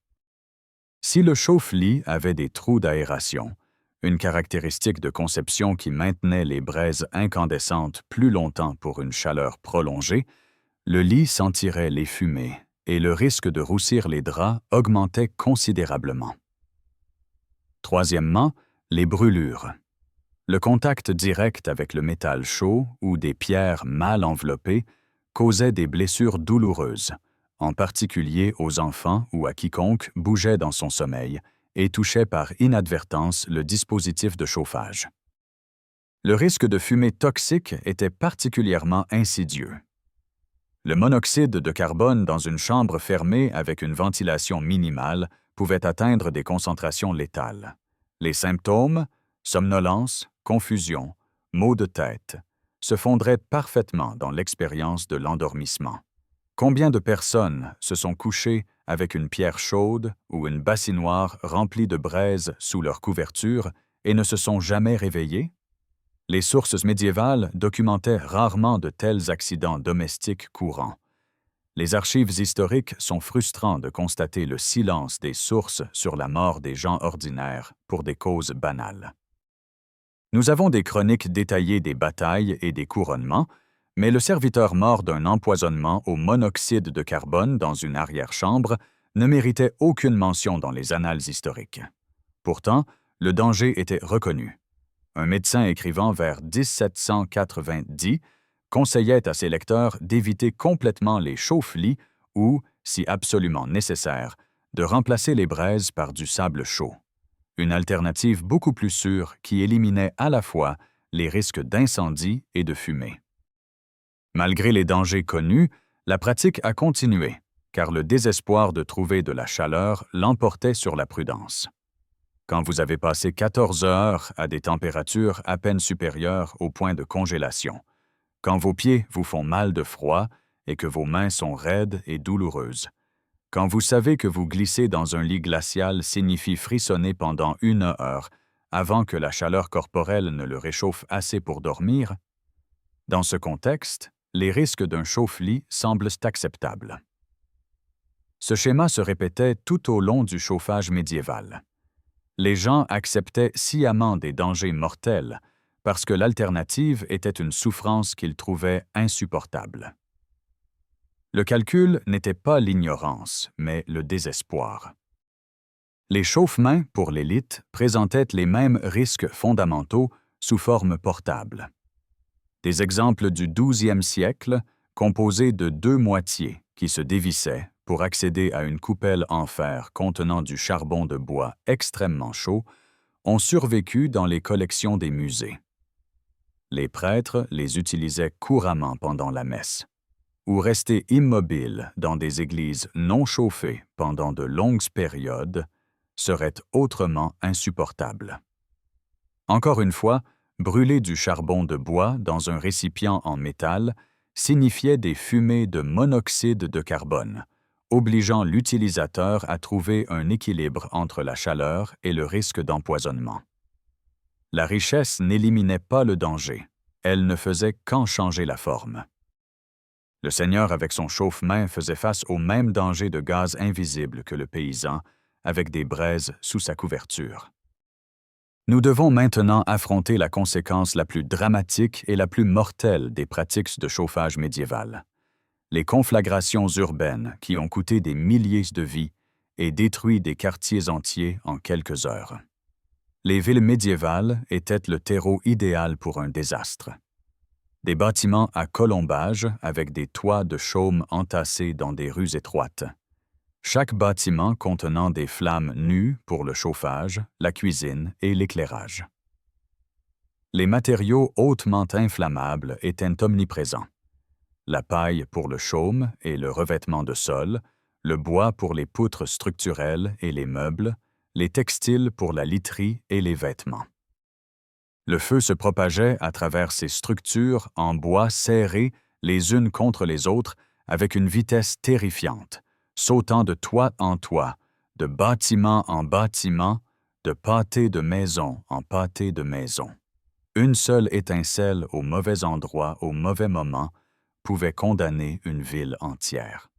Si le chauffe-lit avait des trous d'aération, une caractéristique de conception qui maintenait les braises incandescentes plus longtemps pour une chaleur prolongée, le lit sentirait les fumées et le risque de roussir les draps augmentait considérablement. Troisièmement, les brûlures. Le contact direct avec le métal chaud ou des pierres mal enveloppées causait des blessures douloureuses, en particulier aux enfants ou à quiconque bougeait dans son sommeil et touchait par inadvertance le dispositif de chauffage. Le risque de fumée toxique était particulièrement insidieux. Le monoxyde de carbone dans une chambre fermée avec une ventilation minimale pouvait atteindre des concentrations létales. Les symptômes, somnolence, confusion, maux de tête, se fondraient parfaitement dans l'expérience de l'endormissement. Combien de personnes se sont couchées avec une pierre chaude ou une bassinoire remplie de braises sous leur couverture et ne se sont jamais réveillées? Les sources médiévales documentaient rarement de tels accidents domestiques courants. Les archives historiques sont frustrants de constater le silence des sources sur la mort des gens ordinaires pour des causes banales. Nous avons des chroniques détaillées des batailles et des couronnements, mais le serviteur mort d'un empoisonnement au monoxyde de carbone dans une arrière-chambre ne méritait aucune mention dans les annales historiques. Pourtant, le danger était reconnu. Un médecin écrivant vers 1790 conseillait à ses lecteurs d'éviter complètement les chauffe-lits ou, si absolument nécessaire, de remplacer les braises par du sable chaud. Une alternative beaucoup plus sûre qui éliminait à la fois les risques d'incendie et de fumée. Malgré les dangers connus, la pratique a continué, car le désespoir de trouver de la chaleur l'emportait sur la prudence. Quand vous avez passé 14 heures à des températures à peine supérieures au point de congélation, quand vos pieds vous font mal de froid et que vos mains sont raides et douloureuses, quand vous savez que vous glissez dans un lit glacial signifie frissonner pendant 1 heure avant que la chaleur corporelle ne le réchauffe assez pour dormir, dans ce contexte, les risques d'un chauffe-lit semblent acceptables. Ce schéma se répétait tout au long du chauffage médiéval. Les gens acceptaient sciemment des dangers mortels, parce que l'alternative était une souffrance qu'ils trouvaient insupportable. Le calcul n'était pas l'ignorance, mais le désespoir. Les chauffe-mains pour l'élite présentaient les mêmes risques fondamentaux sous forme portable. Des exemples du XIIe siècle, composés de deux moitiés qui se dévissaient pour accéder à une coupelle en fer contenant du charbon de bois extrêmement chaud, ont survécu dans les collections des musées. Les prêtres les utilisaient couramment pendant la messe. Ou rester immobiles dans des églises non chauffées pendant de longues périodes serait autrement insupportable. Encore une fois, brûler du charbon de bois dans un récipient en métal signifiait des fumées de monoxyde de carbone, obligeant l'utilisateur à trouver un équilibre entre la chaleur et le risque d'empoisonnement. La richesse n'éliminait pas le danger, elle ne faisait qu'en changer la forme. Le seigneur avec son chauffe-main faisait face au même danger de gaz invisible que le paysan, avec des braises sous sa couverture. Nous devons maintenant affronter la conséquence la plus dramatique et la plus mortelle des pratiques de chauffage médiéval: les conflagrations urbaines qui ont coûté des milliers de vies et détruit des quartiers entiers en quelques heures. Les villes médiévales étaient le terreau idéal pour un désastre. Des bâtiments à colombage avec des toits de chaume entassés dans des rues étroites. Chaque bâtiment contenant des flammes nues pour le chauffage, la cuisine et l'éclairage. Les matériaux hautement inflammables étaient omniprésents. La paille pour le chaume et le revêtement de sol, le bois pour les poutres structurelles et les meubles, les textiles pour la literie et les vêtements. Le feu se propageait à travers ces structures en bois serrées les unes contre les autres avec une vitesse terrifiante, sautant de toit en toit, de bâtiment en bâtiment, de pâté de maison en pâté de maison. Une seule étincelle au mauvais endroit au mauvais moment pouvait condamner une ville entière.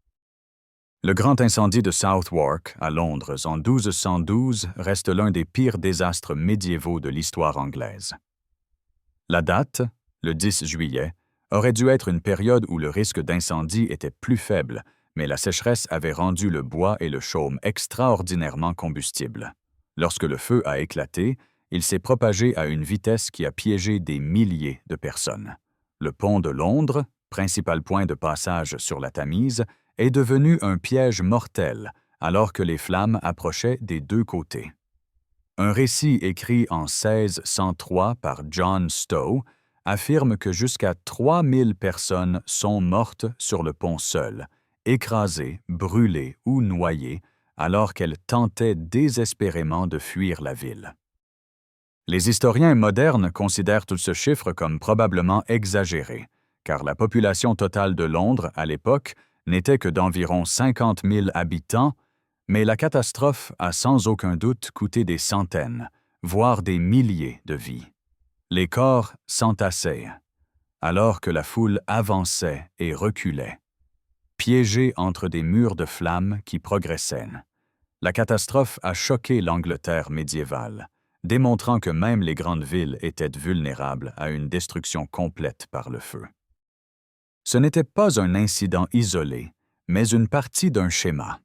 Le grand incendie de Southwark, à Londres, en 1212, reste l'un des pires désastres médiévaux de l'histoire anglaise. La date, le 10 juillet, aurait dû être une période où le risque d'incendie était plus faible, mais la sécheresse avait rendu le bois et le chaume extraordinairement combustibles. Lorsque le feu a éclaté, il s'est propagé à une vitesse qui a piégé des milliers de personnes. Le pont de Londres, principal point de passage sur la Tamise, est devenu un piège mortel alors que les flammes approchaient des deux côtés. Un récit écrit en 1603 par John Stow affirme que jusqu'à 3000 personnes sont mortes sur le pont seul, écrasées, brûlées ou noyées, alors qu'elles tentaient désespérément de fuir la ville. Les historiens modernes considèrent tout ce chiffre comme probablement exagéré, car la population totale de Londres à l'époque n'était que d'environ 50 000 habitants, mais la catastrophe a sans aucun doute coûté des centaines, voire des milliers de vies. Les corps s'entassaient, alors que la foule avançait et reculait, piégée entre des murs de flammes qui progressaient. La catastrophe a choqué l'Angleterre médiévale, démontrant que même les grandes villes étaient vulnérables à une destruction complète par le feu. Ce n'était pas un incident isolé, mais une partie d'un schéma.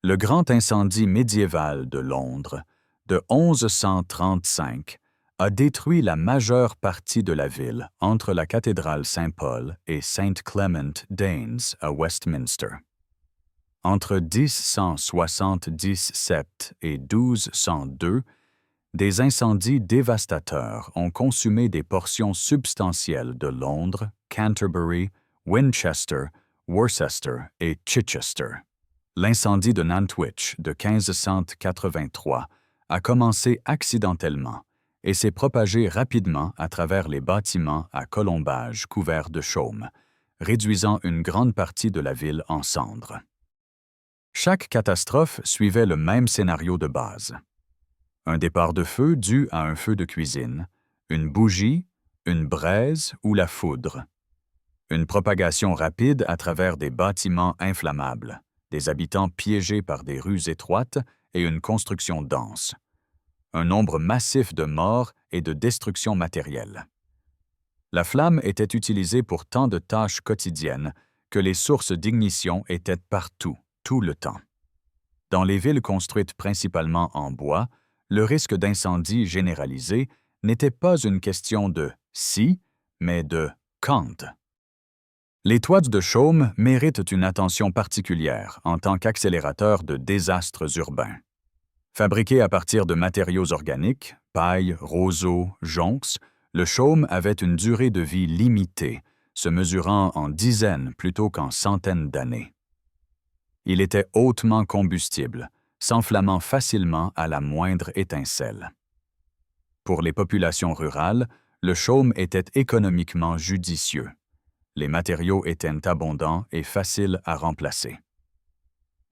Le grand incendie médiéval de Londres, de 1135, a détruit la majeure partie de la ville entre la cathédrale Saint-Paul et St. Clement Danes à Westminster. Entre 1077 et 1202, des incendies dévastateurs ont consumé des portions substantielles de Londres, Canterbury, Winchester, Worcester et Chichester. L'incendie de Nantwich de 1583 a commencé accidentellement et s'est propagé rapidement à travers les bâtiments à colombage couverts de chaume, réduisant une grande partie de la ville en cendres. Chaque catastrophe suivait le même scénario de base. Un départ de feu dû à un feu de cuisine, une bougie, une braise ou la foudre. Une propagation rapide à travers des bâtiments inflammables, des habitants piégés par des rues étroites et une construction dense. Un nombre massif de morts et de destruction matérielle. La flamme était utilisée pour tant de tâches quotidiennes que les sources d'ignition étaient partout, tout le temps. Dans les villes construites principalement en bois, le risque d'incendie généralisé n'était pas une question de « si », mais de « quand ». Les toits de chaume méritent une attention particulière en tant qu'accélérateur de désastres urbains. Fabriqué à partir de matériaux organiques, paille, roseaux, joncs, le chaume avait une durée de vie limitée, se mesurant en dizaines plutôt qu'en centaines d'années. Il était hautement combustible, s'enflammant facilement à la moindre étincelle. Pour les populations rurales, le chaume était économiquement judicieux. Les matériaux étaient abondants et faciles à remplacer.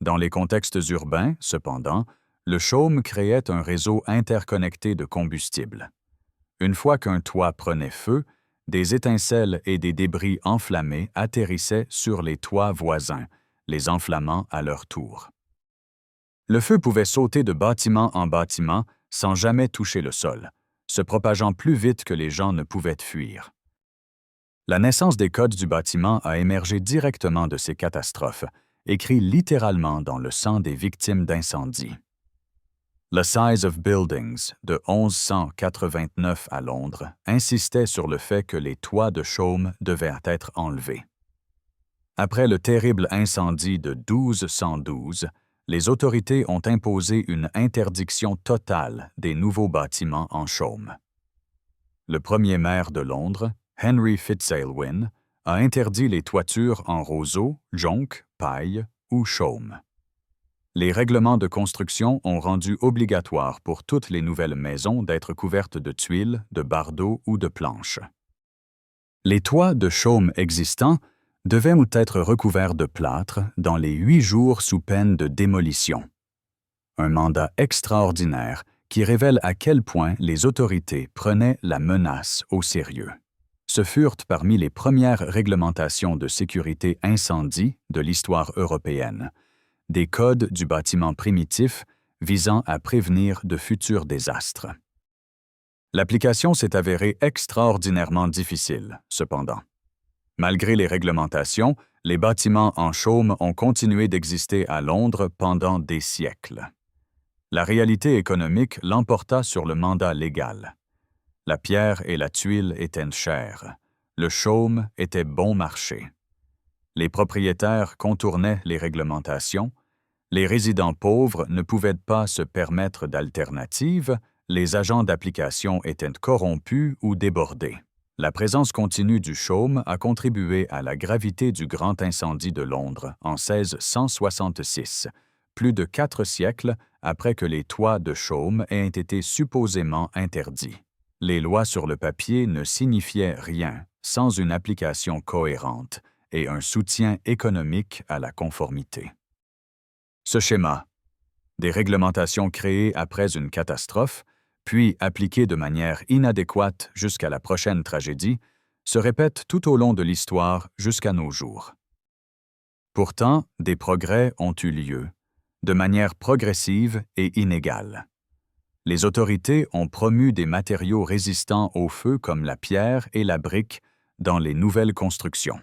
Dans les contextes urbains, cependant, le chaume créait un réseau interconnecté de combustible. Une fois qu'un toit prenait feu, des étincelles et des débris enflammés atterrissaient sur les toits voisins, les enflammant à leur tour. Le feu pouvait sauter de bâtiment en bâtiment sans jamais toucher le sol, se propageant plus vite que les gens ne pouvaient fuir. La naissance des codes du bâtiment a émergé directement de ces catastrophes, écrits littéralement dans le sang des victimes d'incendie. Le Size of Buildings de 1189 à Londres insistait sur le fait que les toits de chaume devaient être enlevés. Après le terrible incendie de 1212, les autorités ont imposé une interdiction totale des nouveaux bâtiments en chaume. Le premier maire de Londres, Henry Fitzailwin, a interdit les toitures en roseaux, joncs, paille ou chaume. Les règlements de construction ont rendu obligatoire pour toutes les nouvelles maisons d'être couvertes de tuiles, de bardeaux ou de planches. Les toits de chaume existants devaient être recouverts de plâtre dans les 8 jours sous peine de démolition. Un mandat extraordinaire qui révèle à quel point les autorités prenaient la menace au sérieux. Ce furent parmi les premières réglementations de sécurité incendie de l'histoire européenne, des codes du bâtiment primitif visant à prévenir de futurs désastres. L'application s'est avérée extraordinairement difficile, cependant. Malgré les réglementations, les bâtiments en chaume ont continué d'exister à Londres pendant des siècles. La réalité économique l'emporta sur le mandat légal. La pierre et la tuile étaient chères. Le chaume était bon marché. Les propriétaires contournaient les réglementations. Les résidents pauvres ne pouvaient pas se permettre d'alternatives. Les agents d'application étaient corrompus ou débordés. La présence continue du chaume a contribué à la gravité du grand incendie de Londres en 1666, plus de 4 siècles après que les toits de chaume aient été supposément interdits. Les lois sur le papier ne signifiaient rien sans une application cohérente et un soutien économique à la conformité. Ce schéma, des réglementations créées après une catastrophe, puis appliquées de manière inadéquate jusqu'à la prochaine tragédie, se répète tout au long de l'histoire jusqu'à nos jours. Pourtant, des progrès ont eu lieu, de manière progressive et inégale. Les autorités ont promu des matériaux résistants au feu comme la pierre et la brique dans les nouvelles constructions.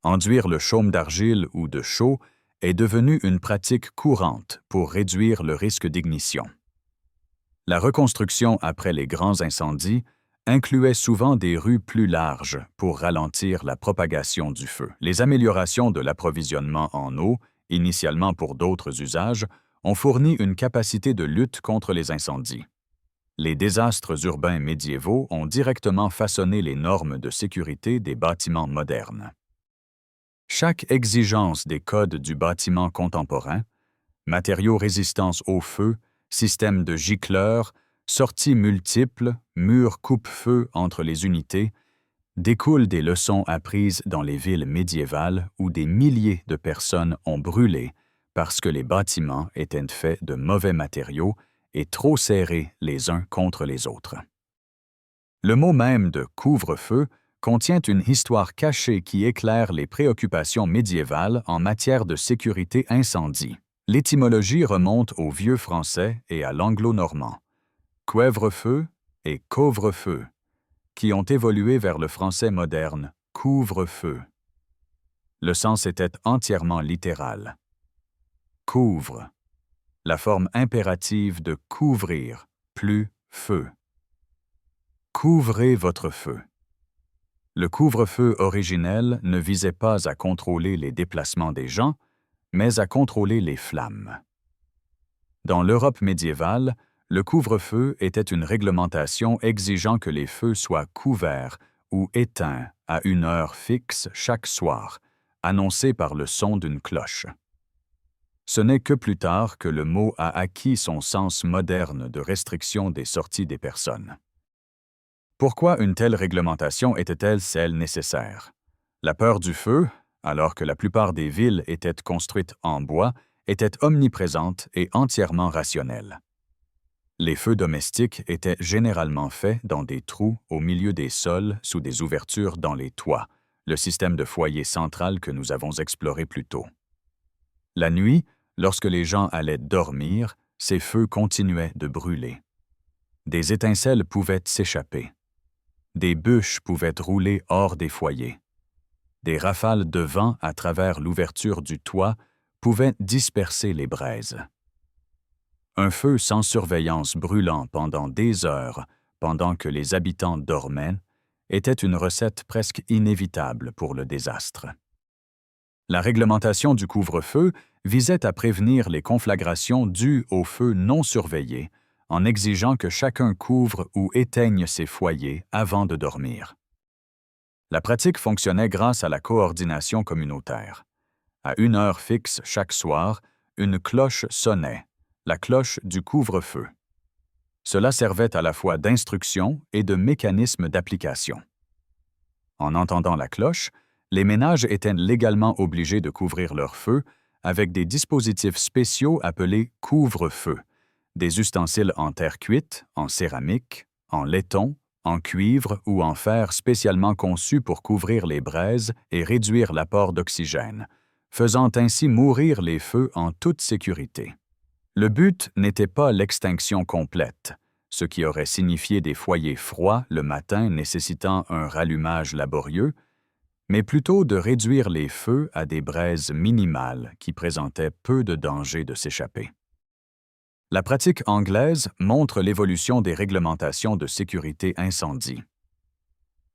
Enduire le chaume d'argile ou de chaux est devenu une pratique courante pour réduire le risque d'ignition. La reconstruction après les grands incendies incluait souvent des rues plus larges pour ralentir la propagation du feu. Les améliorations de l'approvisionnement en eau, initialement pour d'autres usages, ont fourni une capacité de lutte contre les incendies. Les désastres urbains médiévaux ont directement façonné les normes de sécurité des bâtiments modernes. Chaque exigence des codes du bâtiment contemporain, matériaux résistants au feu, système de gicleurs, sorties multiples, murs coupe-feu entre les unités, découle des leçons apprises dans les villes médiévales où des milliers de personnes ont brûlé parce que les bâtiments étaient faits de mauvais matériaux et trop serrés les uns contre les autres. Le mot même de couvre-feu contient une histoire cachée qui éclaire les préoccupations médiévales en matière de sécurité incendie. L'étymologie remonte au vieux français et à l'anglo-normand. Couvre-feu, et couvre-feu, qui ont évolué vers le français moderne couvre-feu. Le sens était entièrement littéral. Couvre, la forme impérative de couvrir, plus feu. Couvrez votre feu. Le couvre-feu originel ne visait pas à contrôler les déplacements des gens, mais à contrôler les flammes. Dans l'Europe médiévale, le couvre-feu était une réglementation exigeant que les feux soient couverts ou éteints à une heure fixe chaque soir, annoncée par le son d'une cloche. Ce n'est que plus tard que le mot a acquis son sens moderne de restriction des sorties des personnes. Pourquoi une telle réglementation était-elle celle nécessaire? La peur du feu, alors que la plupart des villes étaient construites en bois, était omniprésente et entièrement rationnelle. Les feux domestiques étaient généralement faits dans des trous au milieu des sols sous des ouvertures dans les toits, le système de foyer central que nous avons exploré plus tôt. La nuit, lorsque les gens allaient dormir, ces feux continuaient de brûler. Des étincelles pouvaient s'échapper. Des bûches pouvaient rouler hors des foyers. Des rafales de vent à travers l'ouverture du toit pouvaient disperser les braises. Un feu sans surveillance brûlant pendant des heures, pendant que les habitants dormaient, était une recette presque inévitable pour le désastre. La réglementation du couvre-feu visait à prévenir les conflagrations dues aux feux non surveillés, en exigeant que chacun couvre ou éteigne ses foyers avant de dormir. La pratique fonctionnait grâce à la coordination communautaire. À une heure fixe chaque soir, une cloche sonnait, la cloche du couvre-feu. Cela servait à la fois d'instruction et de mécanisme d'application. En entendant la cloche, les ménages étaient légalement obligés de couvrir leur feu avec des dispositifs spéciaux appelés couvre-feu, des ustensiles en terre cuite, en céramique, en laiton, en cuivre ou en fer spécialement conçus pour couvrir les braises et réduire l'apport d'oxygène, faisant ainsi mourir les feux en toute sécurité. Le but n'était pas l'extinction complète, ce qui aurait signifié des foyers froids le matin nécessitant un rallumage laborieux, mais plutôt de réduire les feux à des braises minimales qui présentaient peu de danger de s'échapper. La pratique anglaise montre l'évolution des réglementations de sécurité incendie.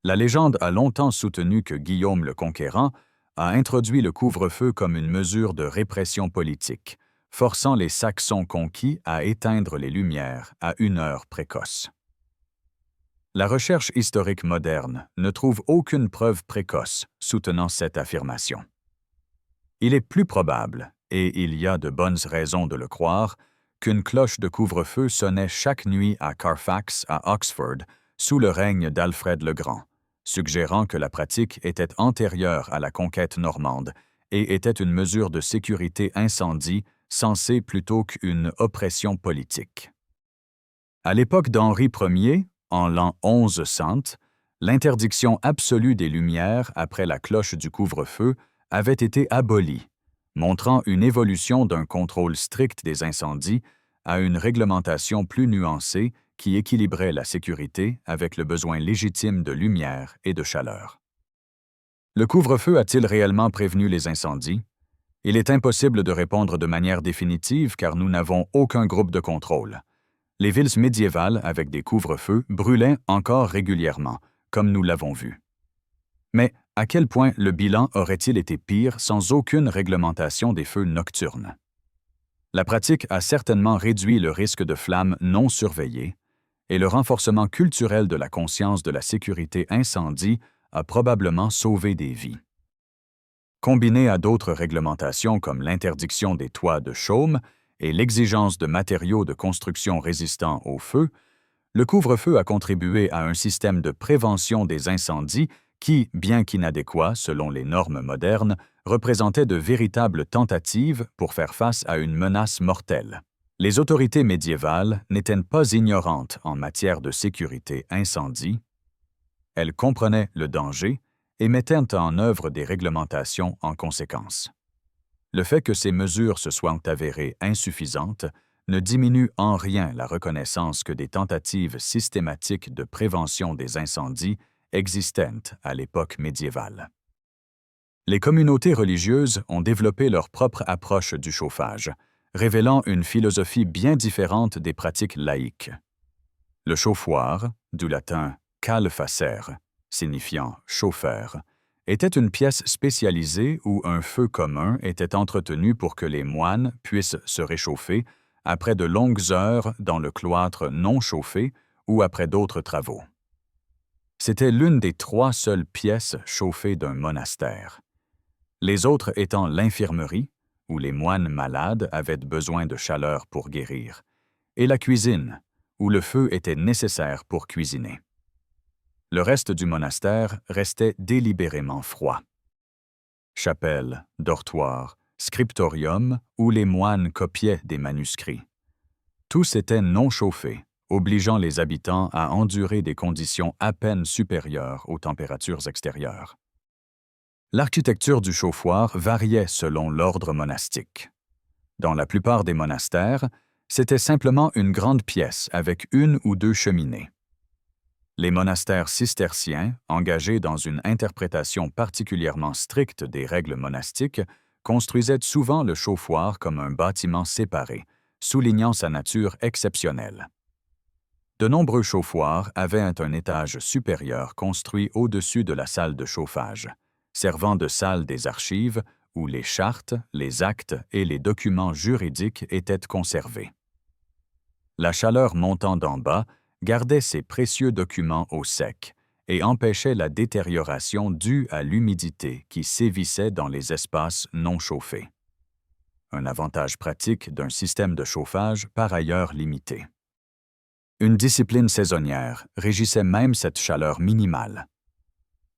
La légende a longtemps soutenu que Guillaume le Conquérant a introduit le couvre-feu comme une mesure de répression politique, forçant les Saxons conquis à éteindre les lumières à une heure précoce. La recherche historique moderne ne trouve aucune preuve précoce soutenant cette affirmation. Il est plus probable, et il y a de bonnes raisons de le croire, qu'une cloche de couvre-feu sonnait chaque nuit à Carfax, à Oxford, sous le règne d'Alfred le Grand, suggérant que la pratique était antérieure à la conquête normande et était une mesure de sécurité incendie censée plutôt qu'une oppression politique. À l'époque d'Henri Ier, en l'an 1100, l'interdiction absolue des lumières après la cloche du couvre-feu avait été abolie, montrant une évolution d'un contrôle strict des incendies à une réglementation plus nuancée qui équilibrait la sécurité avec le besoin légitime de lumière et de chaleur. Le couvre-feu a-t-il réellement prévenu les incendies? Il est impossible de répondre de manière définitive car nous n'avons aucun groupe de contrôle. Les villes médiévales avec des couvre-feux brûlaient encore régulièrement, comme nous l'avons vu. Mais à quel point le bilan aurait-il été pire sans aucune réglementation des feux nocturnes? La pratique a certainement réduit le risque de flammes non surveillées, et le renforcement culturel de la conscience de la sécurité incendie a probablement sauvé des vies. Combiné à d'autres réglementations comme l'interdiction des toits de chaume et l'exigence de matériaux de construction résistants au feu, le couvre-feu a contribué à un système de prévention des incendies qui, bien qu'inadéquat selon les normes modernes, représentait de véritables tentatives pour faire face à une menace mortelle. Les autorités médiévales n'étaient pas ignorantes en matière de sécurité incendie. Elles comprenaient le danger et mettaient en œuvre des réglementations en conséquence. Le fait que ces mesures se soient avérées insuffisantes ne diminue en rien la reconnaissance que des tentatives systématiques de prévention des incendies existaient à l'époque médiévale. Les communautés religieuses ont développé leur propre approche du chauffage, révélant une philosophie bien différente des pratiques laïques. Le chauffoir, du latin calfacer, signifiant chauffeur, était une pièce spécialisée où un feu commun était entretenu pour que les moines puissent se réchauffer après de longues heures dans le cloître non chauffé ou après d'autres travaux. C'était l'une des 3 seules pièces chauffées d'un monastère. Les autres étant l'infirmerie, où les moines malades avaient besoin de chaleur pour guérir, et la cuisine, où le feu était nécessaire pour cuisiner. Le reste du monastère restait délibérément froid. Chapelle, dortoir, scriptorium, où les moines copiaient des manuscrits. Tous étaient non chauffés, obligeant les habitants à endurer des conditions à peine supérieures aux températures extérieures. L'architecture du chauffoir variait selon l'ordre monastique. Dans la plupart des monastères, c'était simplement une grande pièce avec 1 ou 2 cheminées. Les monastères cisterciens, engagés dans une interprétation particulièrement stricte des règles monastiques, construisaient souvent le chauffoir comme un bâtiment séparé, soulignant sa nature exceptionnelle. De nombreux chauffoirs avaient un étage supérieur construit au-dessus de la salle de chauffage, servant de salle des archives où les chartes, les actes et les documents juridiques étaient conservés. La chaleur montant d'en bas gardait ces précieux documents au sec et empêchait la détérioration due à l'humidité qui sévissait dans les espaces non chauffés. Un avantage pratique d'un système de chauffage par ailleurs limité. Une discipline saisonnière régissait même cette chaleur minimale.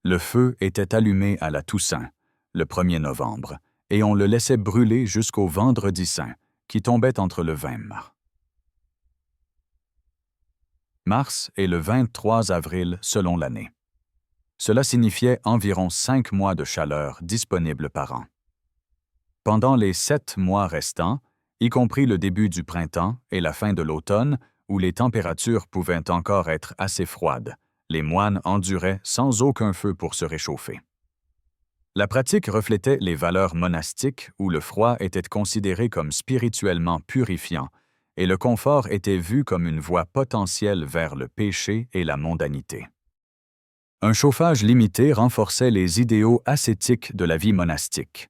Le feu était allumé à la Toussaint, le 1er novembre, et on le laissait brûler jusqu'au Vendredi saint, qui tombait entre le 20 mars et le 23 avril selon l'année. Cela signifiait environ 5 mois de chaleur disponibles par an. Pendant les 7 mois restants, y compris le début du printemps et la fin de l'automne, où les températures pouvaient encore être assez froides, les moines enduraient sans aucun feu pour se réchauffer. La pratique reflétait les valeurs monastiques où le froid était considéré comme spirituellement purifiant et le confort était vu comme une voie potentielle vers le péché et la mondanité. Un chauffage limité renforçait les idéaux ascétiques de la vie monastique.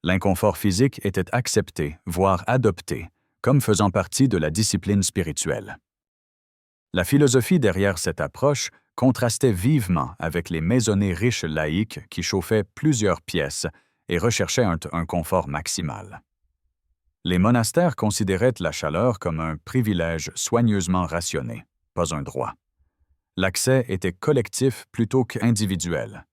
L'inconfort physique était accepté, voire adopté, comme faisant partie de la discipline spirituelle. La philosophie derrière cette approche contrastait vivement avec les maisonnées riches laïques qui chauffaient plusieurs pièces et recherchaient un confort maximal. Les monastères considéraient la chaleur comme un privilège soigneusement rationné, pas un droit. L'accès était collectif plutôt qu'individuel.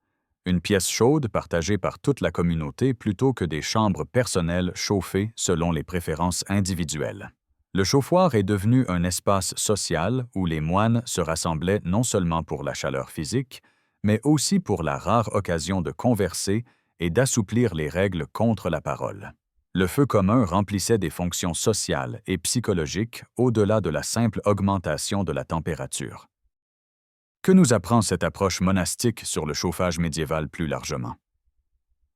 Une pièce chaude partagée par toute la communauté plutôt que des chambres personnelles chauffées selon les préférences individuelles. Le chauffoir est devenu un espace social où les moines se rassemblaient non seulement pour la chaleur physique, mais aussi pour la rare occasion de converser et d'assouplir les règles contre la parole. Le feu commun remplissait des fonctions sociales et psychologiques au-delà de la simple augmentation de la température. Que nous apprend cette approche monastique sur le chauffage médiéval plus largement?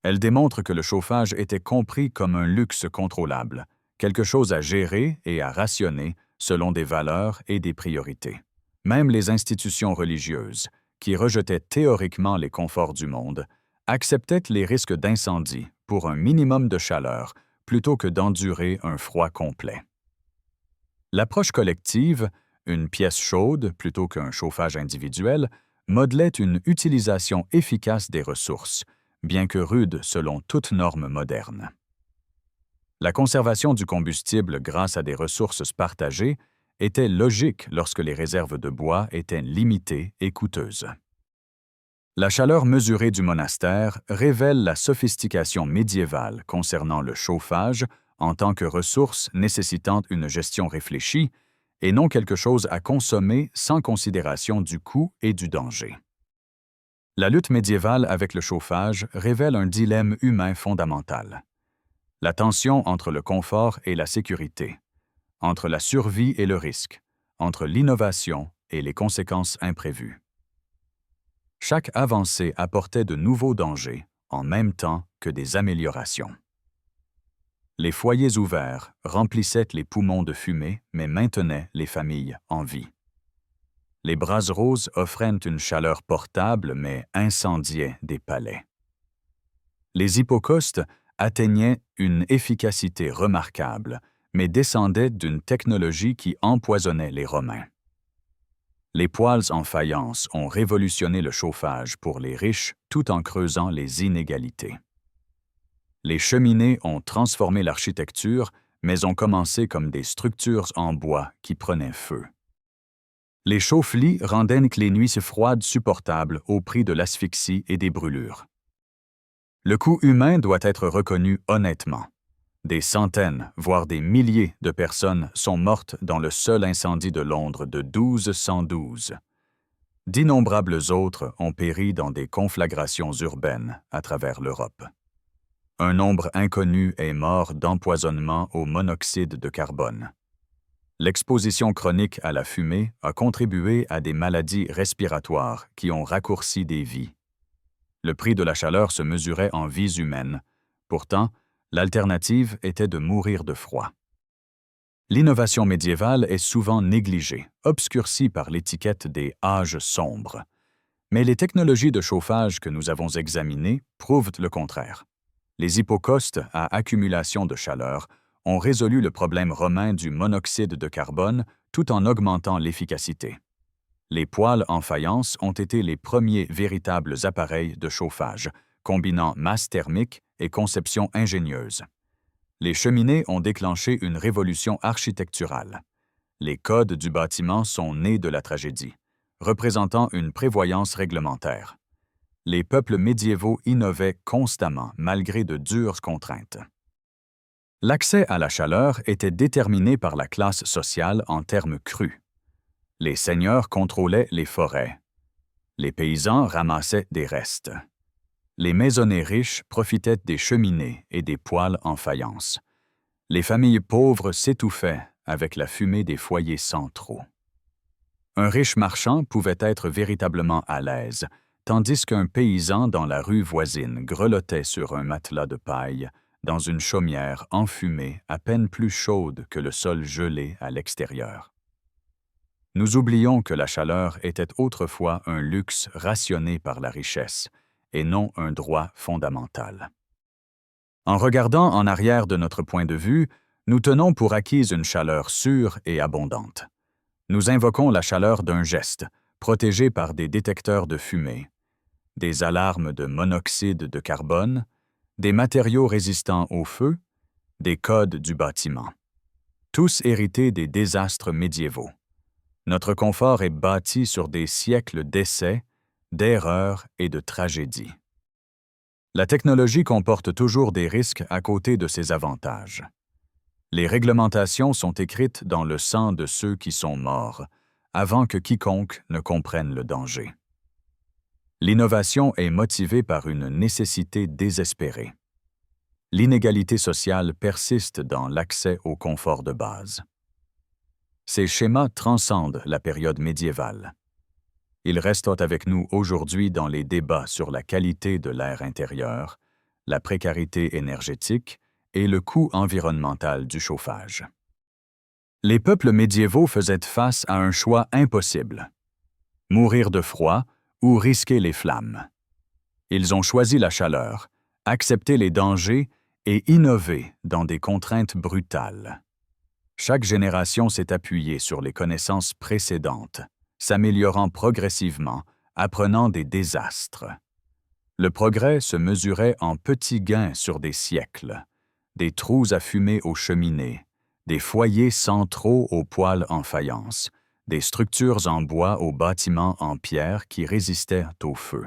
Elle démontre que le chauffage était compris comme un luxe contrôlable, quelque chose à gérer et à rationner selon des valeurs et des priorités. Même les institutions religieuses, qui rejetaient théoriquement les conforts du monde, acceptaient les risques d'incendie pour un minimum de chaleur plutôt que d'endurer un froid complet. L'approche collective, une pièce chaude plutôt qu'un chauffage individuel, modelait une utilisation efficace des ressources, bien que rude selon toute norme moderne. La conservation du combustible grâce à des ressources partagées était logique lorsque les réserves de bois étaient limitées et coûteuses. La chaleur mesurée du monastère révèle la sophistication médiévale concernant le chauffage en tant que ressource nécessitant une gestion réfléchie et non quelque chose à consommer sans considération du coût et du danger. La lutte médiévale avec le chauffage révèle un dilemme humain fondamental. La tension entre le confort et la sécurité, entre la survie et le risque, entre l'innovation et les conséquences imprévues. Chaque avancée apportait de nouveaux dangers, en même temps que des améliorations. Les foyers ouverts remplissaient les poumons de fumée, mais maintenaient les familles en vie. Les braises roses offraient une chaleur portable, mais incendiaient des palais. Les hypocaustes atteignaient une efficacité remarquable, mais descendaient d'une technologie qui empoisonnait les Romains. Les poêles en faïence ont révolutionné le chauffage pour les riches tout en creusant les inégalités. Les cheminées ont transformé l'architecture, mais ont commencé comme des structures en bois qui prenaient feu. Les chauffe-lits rendaient les nuits froides supportables au prix de l'asphyxie et des brûlures. Le coût humain doit être reconnu honnêtement. Des centaines, voire des milliers de personnes sont mortes dans le seul incendie de Londres de 1212. D'innombrables autres ont péri dans des conflagrations urbaines à travers l'Europe. Un nombre inconnu est mort d'empoisonnement au monoxyde de carbone. L'exposition chronique à la fumée a contribué à des maladies respiratoires qui ont raccourci des vies. Le prix de la chaleur se mesurait en vies humaines. Pourtant, l'alternative était de mourir de froid. L'innovation médiévale est souvent négligée, obscurcie par l'étiquette des « âges sombres ». Mais les technologies de chauffage que nous avons examinées prouvent le contraire. Les hypocaustes à accumulation de chaleur ont résolu le problème romain du monoxyde de carbone tout en augmentant l'efficacité. Les poêles en faïence ont été les premiers véritables appareils de chauffage, combinant masse thermique et conception ingénieuse. Les cheminées ont déclenché une révolution architecturale. Les codes du bâtiment sont nés de la tragédie, représentant une prévoyance réglementaire. Les peuples médiévaux innovaient constamment malgré de dures contraintes. L'accès à la chaleur était déterminé par la classe sociale en termes crus. Les seigneurs contrôlaient les forêts. Les paysans ramassaient des restes. Les maisonnées riches profitaient des cheminées et des poêles en faïence. Les familles pauvres s'étouffaient avec la fumée des foyers centraux. Un riche marchand pouvait être véritablement à l'aise, tandis qu'un paysan dans la rue voisine grelottait sur un matelas de paille, dans une chaumière enfumée à peine plus chaude que le sol gelé à l'extérieur. Nous oublions que la chaleur était autrefois un luxe rationné par la richesse, et non un droit fondamental. En regardant en arrière de notre point de vue, nous tenons pour acquise une chaleur sûre et abondante. Nous invoquons la chaleur d'un geste, protégé par des détecteurs de fumée, des alarmes de monoxyde de carbone, des matériaux résistants au feu, des codes du bâtiment. Tous hérités des désastres médiévaux. Notre confort est bâti sur des siècles d'essais, d'erreurs et de tragédies. La technologie comporte toujours des risques à côté de ses avantages. Les réglementations sont écrites dans le sang de ceux qui sont morts, avant que quiconque ne comprenne le danger. L'innovation est motivée par une nécessité désespérée. L'inégalité sociale persiste dans l'accès au confort de base. Ces schémas transcendent la période médiévale. Ils restent avec nous aujourd'hui dans les débats sur la qualité de l'air intérieur, la précarité énergétique et le coût environnemental du chauffage. Les peuples médiévaux faisaient face à un choix impossible: mourir de froid ou risquer les flammes. Ils ont choisi la chaleur, accepté les dangers et innové dans des contraintes brutales. Chaque génération s'est appuyée sur les connaissances précédentes, s'améliorant progressivement, apprenant des désastres. Le progrès se mesurait en petits gains sur des siècles, des trous à fumer aux cheminées, des foyers centraux aux poêles en faïence, des structures en bois aux bâtiments en pierre qui résistaient au feu.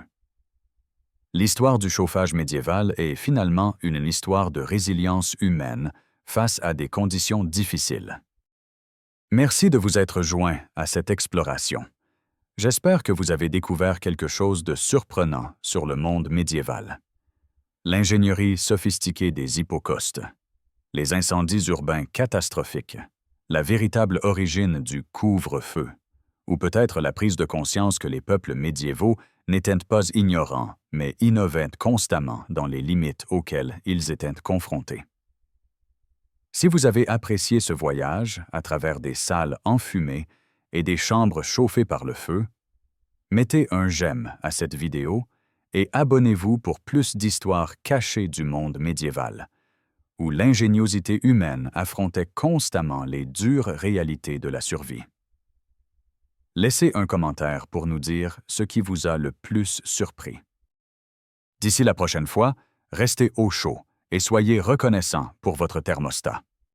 L'histoire du chauffage médiéval est finalement une histoire de résilience humaine face à des conditions difficiles. Merci de vous être joint à cette exploration. J'espère que vous avez découvert quelque chose de surprenant sur le monde médiéval. L'ingénierie sophistiquée des hypocaustes, les incendies urbains catastrophiques, la véritable origine du couvre-feu, ou peut-être la prise de conscience que les peuples médiévaux n'étaient pas ignorants, mais innovaient constamment dans les limites auxquelles ils étaient confrontés. Si vous avez apprécié ce voyage à travers des salles enfumées et des chambres chauffées par le feu, mettez un j'aime à cette vidéo et abonnez-vous pour plus d'histoires cachées du monde médiéval, où l'ingéniosité humaine affrontait constamment les dures réalités de la survie. Laissez un commentaire pour nous dire ce qui vous a le plus surpris. D'ici la prochaine fois, restez au chaud et soyez reconnaissants pour votre thermostat.